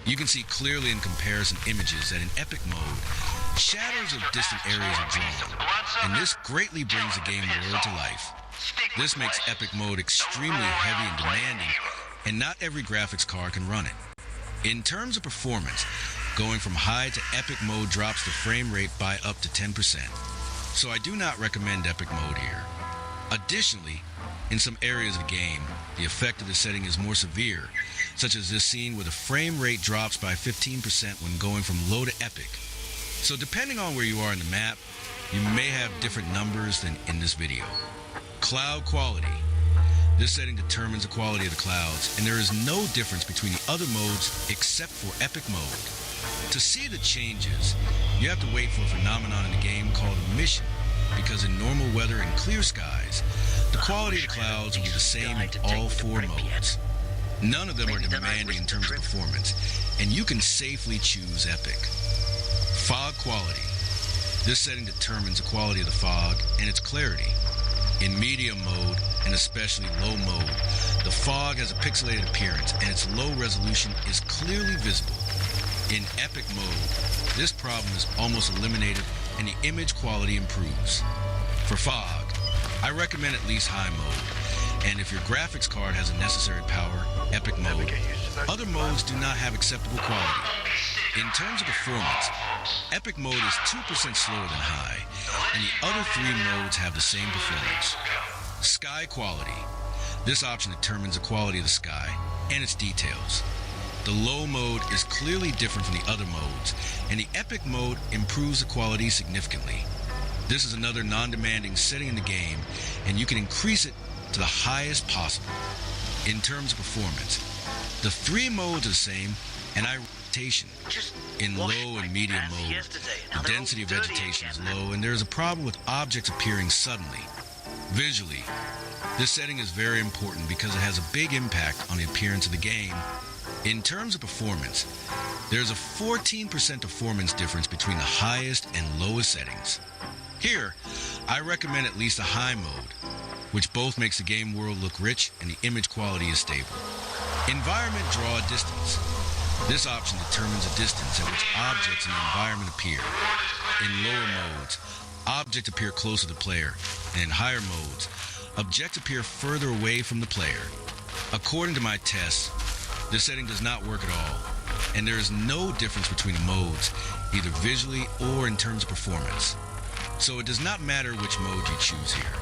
You can see clearly in comparison images that in epic mode, shadows of distant areas are drawn, and this greatly brings the game world to life. This makes epic mode extremely heavy and demanding, and not every graphics card can run it. In terms of performance, going from high to epic mode drops the frame rate by up to 10%, so I do not recommend epic mode here. Additionally, in some areas of the game, the effect of the setting is more severe, such as this scene where the frame rate drops by 15% when going from low to epic. So depending on where you are in the map, you may have different numbers than in this video. Cloud quality. This setting determines the quality of the clouds, and there is no difference between the other modes except for epic mode. To see the changes, you have to wait for a phenomenon in the game called emission, because in normal weather and clear skies, the quality of the clouds will be the same in all 4 modes. None of them are demanding in terms of performance, and you can safely choose epic. Fog quality. This setting determines the quality of the fog and its clarity. In medium mode, and especially low mode, the fog has a pixelated appearance and its low resolution is clearly visible. In epic mode, this problem is almost eliminated and the image quality improves. For fog, I recommend at least high mode, and if your graphics card has the necessary power, epic mode. Other modes do not have acceptable quality. In terms of performance, epic mode is 2% slower than high, and the other 3 modes have the same performance. Sky quality. This option determines the quality of the sky and its details. The low mode is clearly different from the other modes, and the epic mode improves the quality significantly. This is another non-demanding setting in the game, and you can increase it to the highest possible. In terms of performance, the 3 modes are the same, and vegetation. In low and medium mode, the density of vegetation is low, and there is a problem with objects appearing suddenly. Visually, this setting is very important because it has a big impact on the appearance of the game. In terms of performance, there's a 14% performance difference between the highest and lowest settings. Here, I recommend at least a high mode, which both makes the game world look rich and the image quality is stable. Environment draw a distance. This option determines the distance at which objects in the environment appear. In lower modes, objects appear closer to the player, and in higher modes, objects appear further away from the player. According to my tests, this setting does not work at all, and there is no difference between the modes, either visually or in terms of performance. So it does not matter which mode you choose here.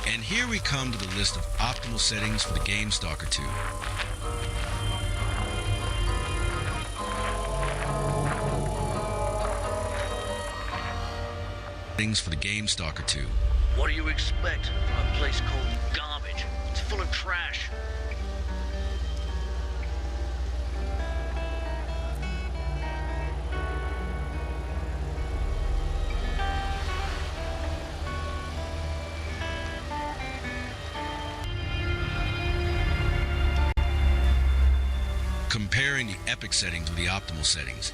And here we come to the list of optimal settings for the game S.T.A.L.K.E.R 2. Settings for the game S.T.A.L.K.E.R 2. What do you expect from a place called garbage? It's full of trash. Comparing the epic settings with the optimal settings,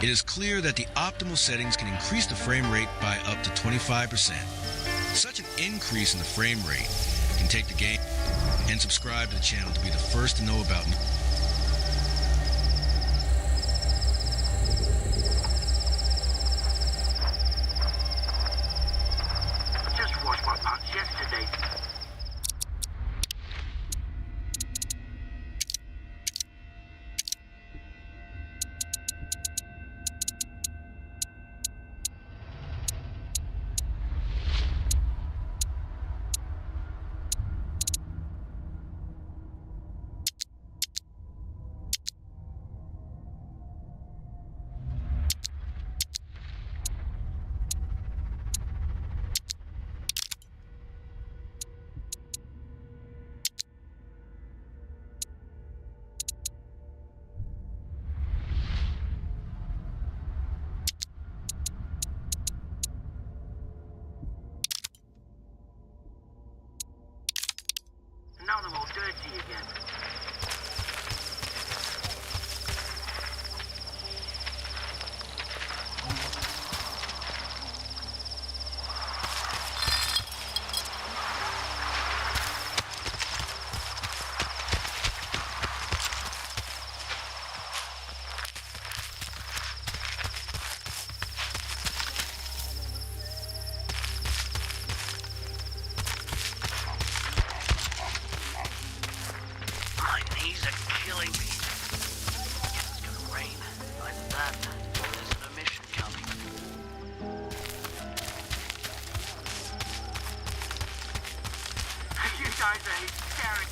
it is clear that the optimal settings can increase the frame rate by up to 25%. Such an increase in the frame rate can take the game and subscribe to the channel to be the first to know about new. I just washed my pants yesterday. Now they're all dirty again. My knees are killing me. It's gonna rain. Like that. There's an emission coming. You guys are hysterical.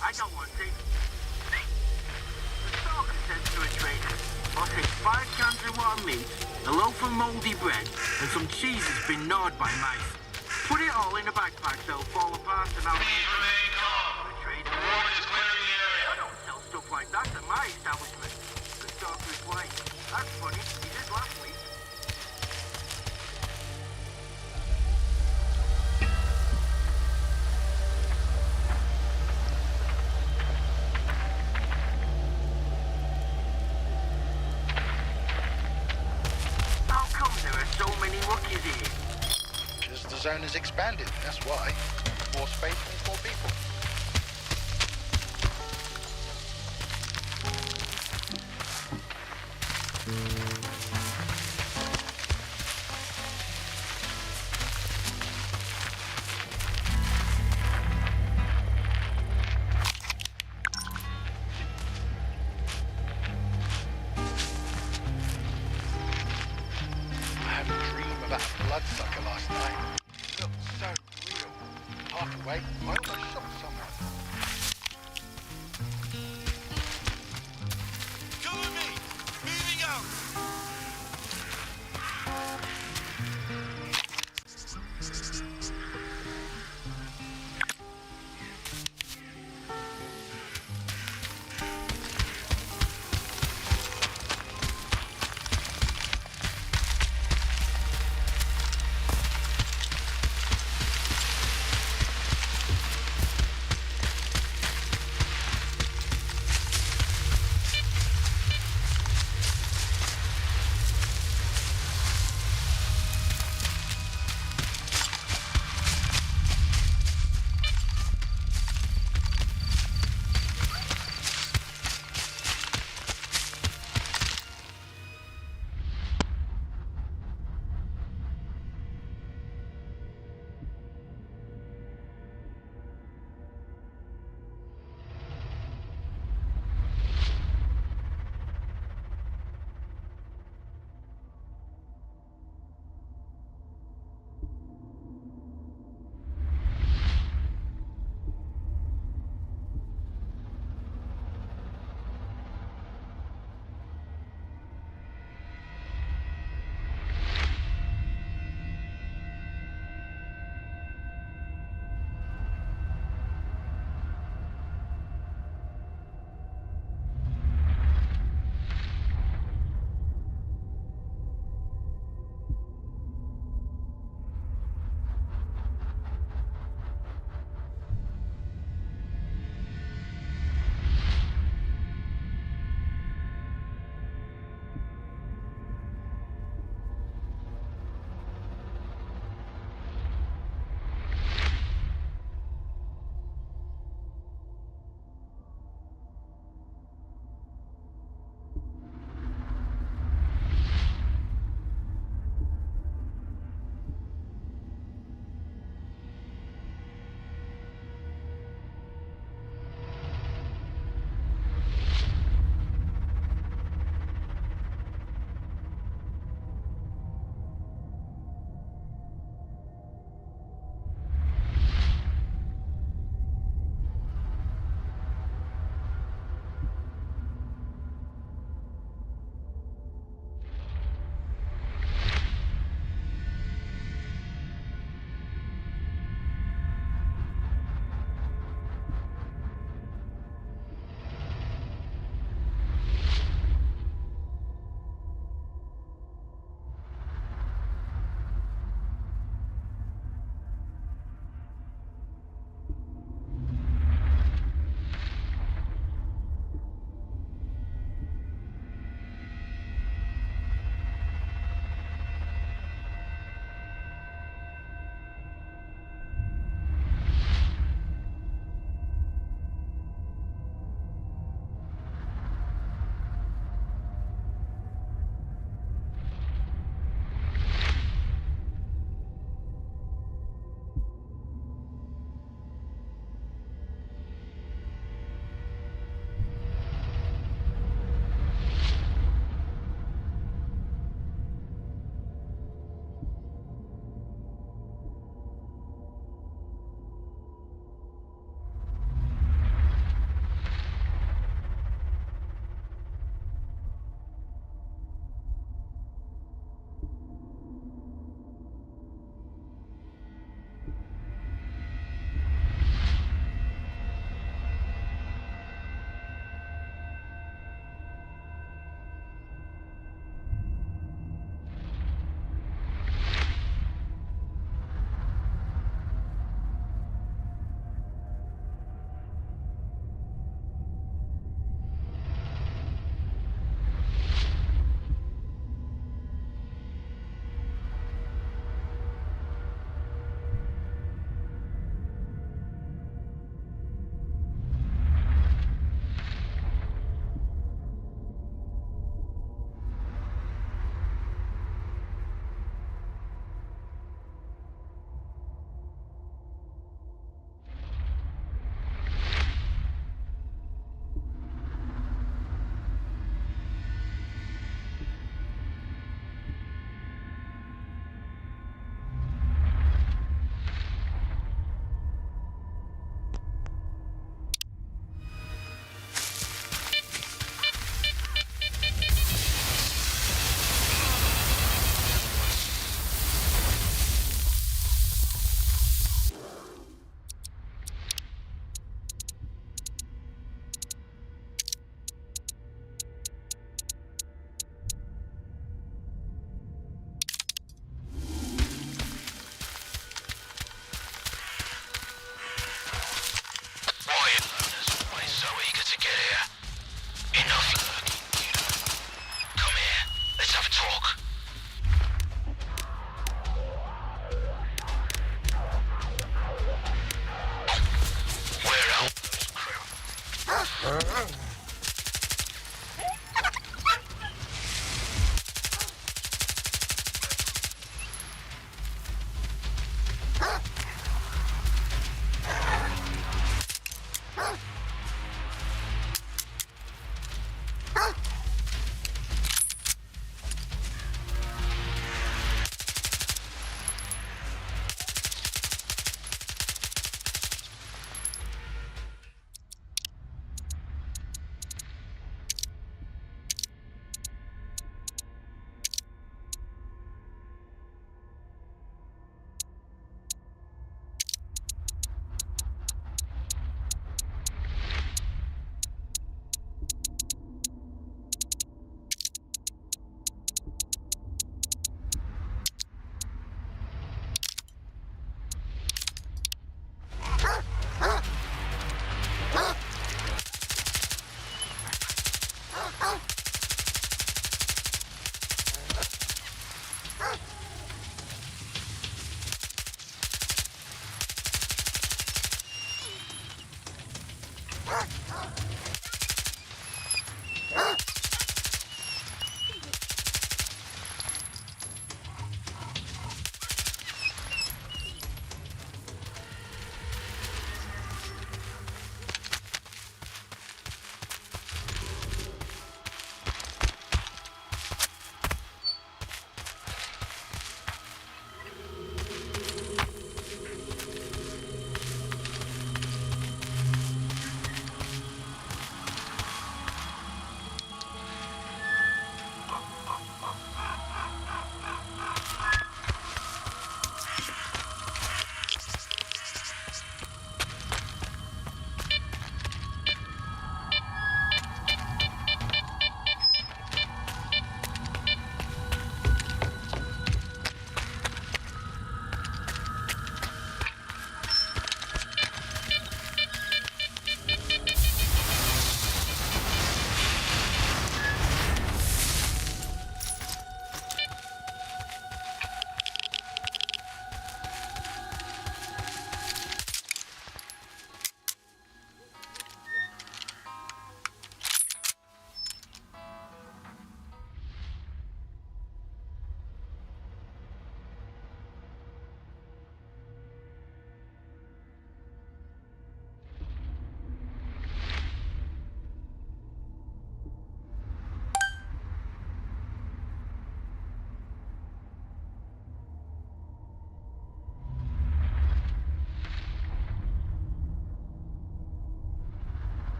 I don't want to. The stalker says to a trader, I'll take 5 cans of raw meat, a loaf of mouldy bread, and some cheese that's been gnawed by mice. Put it all in a backpack so it'll fall apart and I'll... Please remain calm. The trader... Ward is clearing the like that at my establishment. The Stalker's Way. That's funny. He did last week. How come there are so many rookies here? Because the zone has expanded, that's why. More space means more people. I had a dream about a bloodsucker last night. It looked so real. Halfway, I almost shot someone. Cover me! Moving out!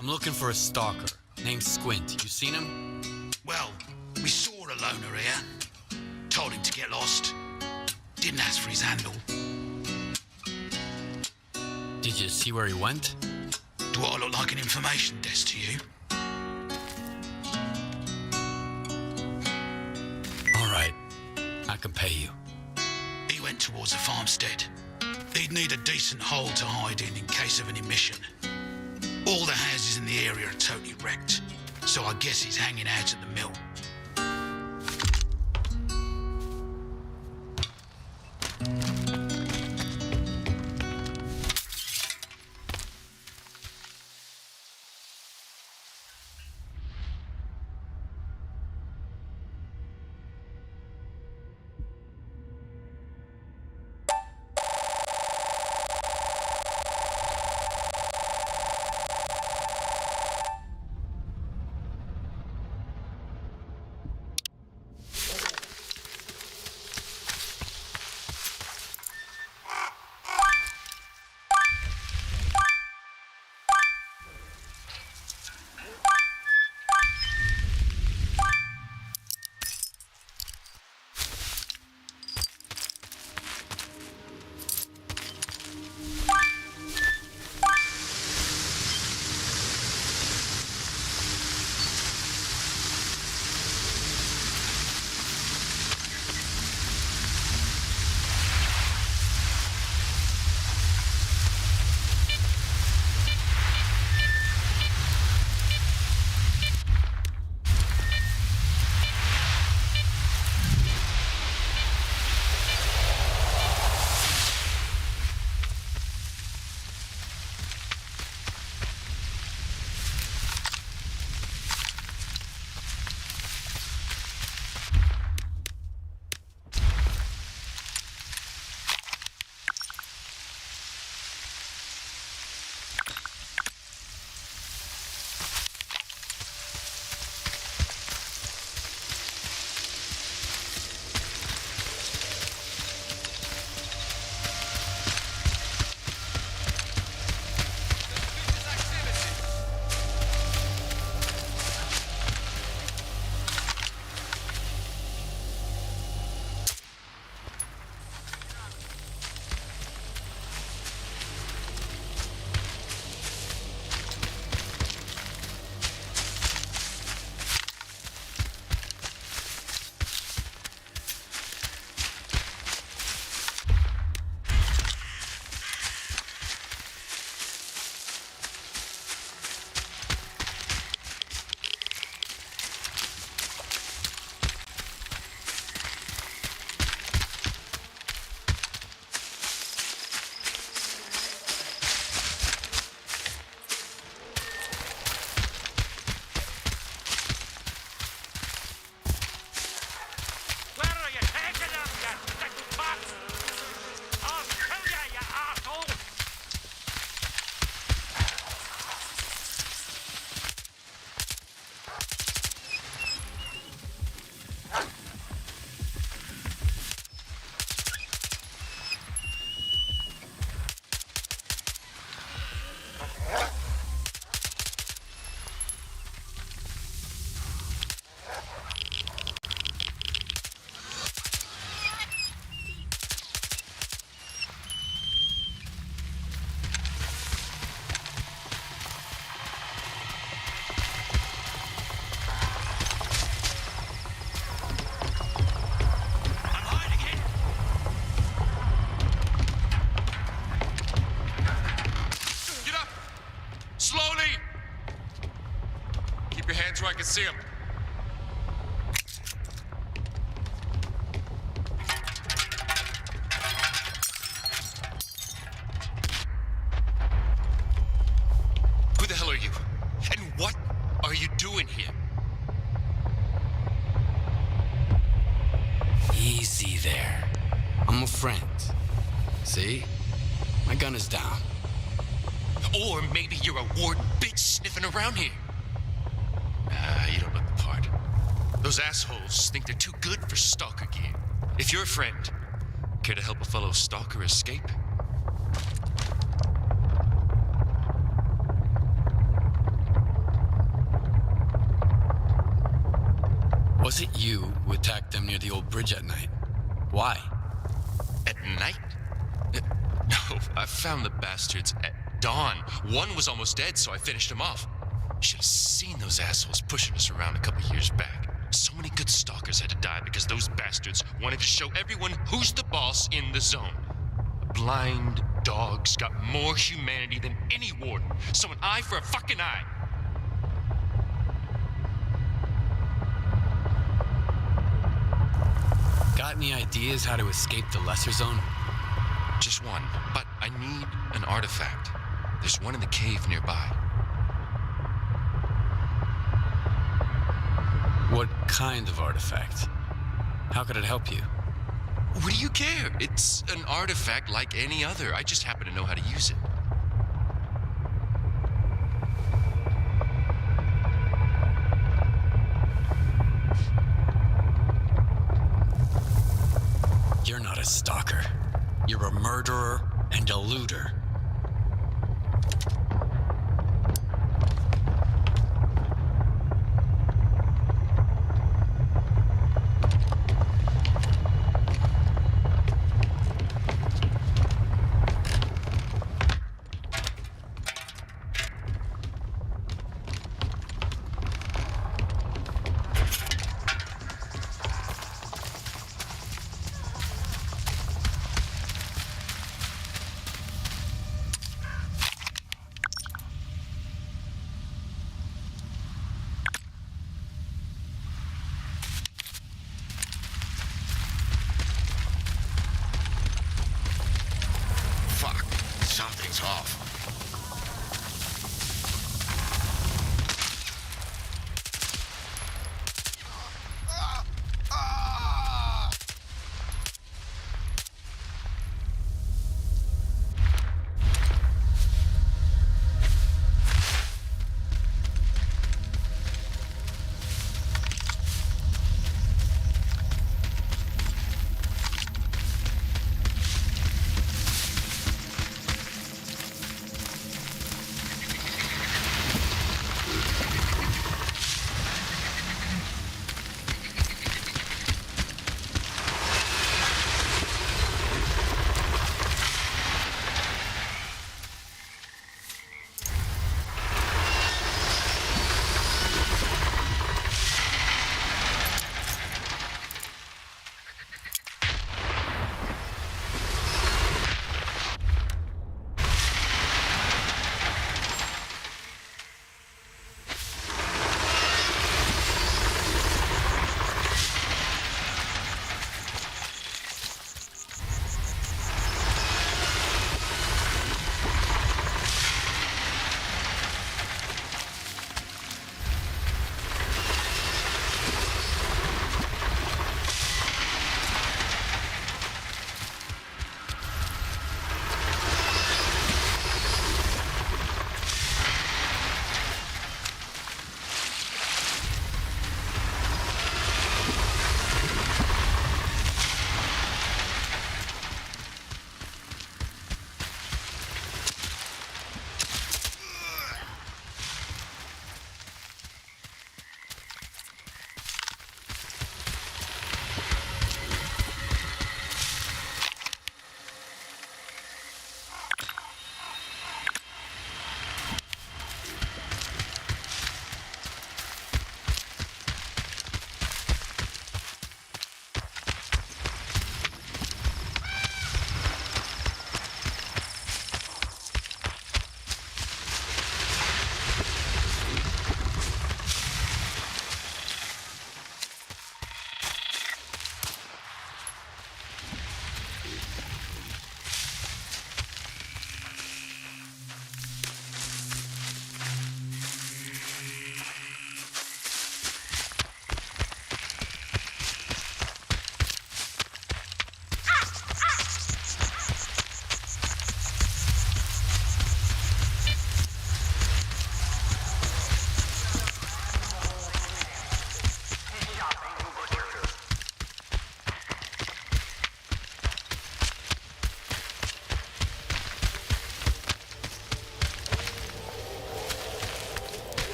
I'm looking for a stalker named Squint. You seen him? Well, we saw a loner here. Told him to get lost. Didn't ask for his handle. Did you see where he went? Do I look like an information desk to you? All right, I can pay you. He went towards the farmstead. He'd need a decent hole to hide in case of an emission. All the houses in the area are totally wrecked, so I guess he's hanging out at the mill. So I can see him. Who the hell are you? And what are you doing here? Easy there. I'm a friend. See? My gun is down. Or maybe you're a warden bitch sniffing around here. You don't look the part. Those assholes think they're too good for stalker gear. If you're a friend, care to help a fellow stalker escape? Was it you who attacked them near the old bridge at night? Why? At night? No, I found the bastards at dawn. One was almost dead, so I finished him off. You should have seen those assholes pushing us around a couple years back. So many good stalkers had to die because those bastards wanted to show everyone who's the boss in the zone. The blind dogs got more humanity than any warden, so an eye for a fucking eye. Got any ideas how to escape the lesser zone? Just one, but I need an artifact. There's one in the cave nearby. What kind of artifact? How could it help you? What do you care? It's an artifact like any other. I just happen to know how to use it. You're not a stalker. You're a murderer and a looter.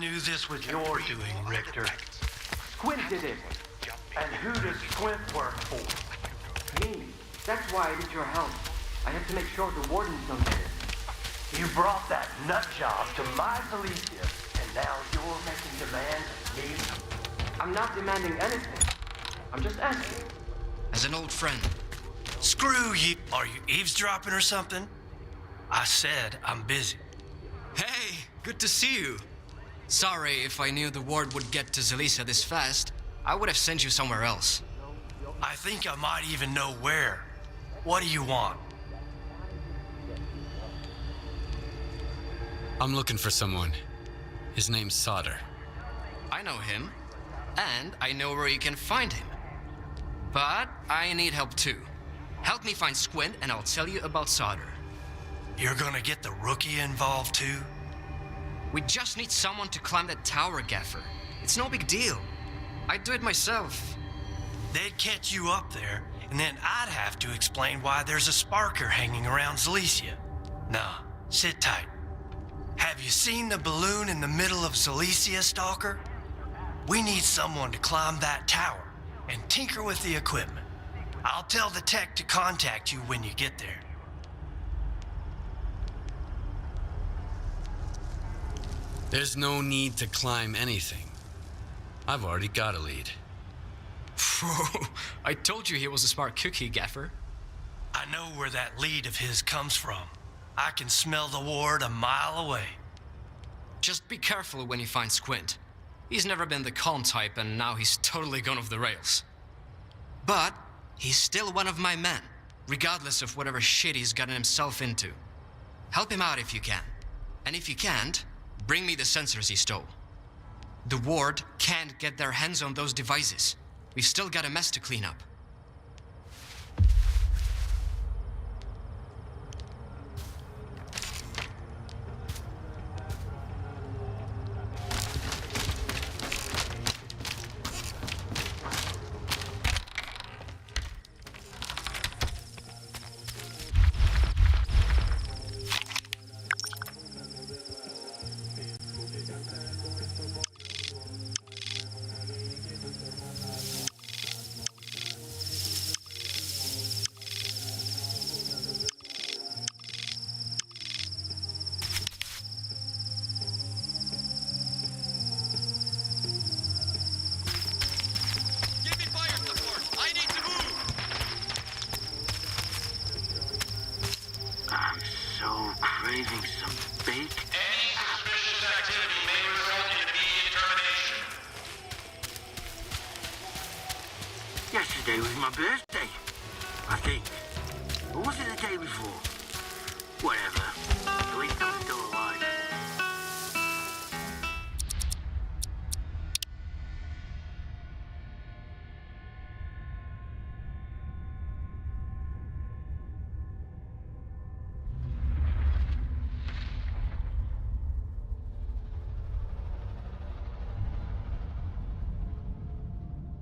knew this was your doing, Richter. Squint did it. And who does Squint work for? Me. That's why I need your help. I have to make sure the wardens don't get it. You brought that nut job to my Silesia, and now you're making demands of me? I'm not demanding anything. I'm just asking. As an old friend. Screw you. Are you eavesdropping or something? I said I'm busy. Hey, good to see you. Sorry, if I knew the ward would get to Silesia this fast, I would have sent you somewhere else. I think I might even know where. What do you want? I'm looking for someone. His name's S.T.A.L.K.E.R. I know him, and I know where you can find him. But I need help too. Help me find Squint, and I'll tell you about S.T.A.L.K.E.R. You're gonna get the rookie involved too? We just need someone to climb that tower, Gaffer. It's no big deal. I'd do it myself. They'd catch you up there, and then I'd have to explain why there's a sparker hanging around Silesia. Nah, sit tight. Have you seen the balloon in the middle of Silesia, S.T.A.L.K.E.R.? We need someone to climb that tower and tinker with the equipment. I'll tell the tech to contact you when you get there. There's no need to climb anything. I've already got a lead. I told you he was a smart cookie, Gaffer. I know where that lead of his comes from. I can smell the ward a mile away. Just be careful when you find Squint. He's never been the calm type, and now he's totally gone off the rails. But he's still one of my men, regardless of whatever shit he's gotten himself into. Help him out if you can. And if you can't, bring me the sensors he stole. The ward can't get their hands on those devices. We've still got a mess to clean up. Craving some bacon. Any suspicious activity may result in immediate termination. Yesterday was my birthday, I think. Or was it the day before? Whatever.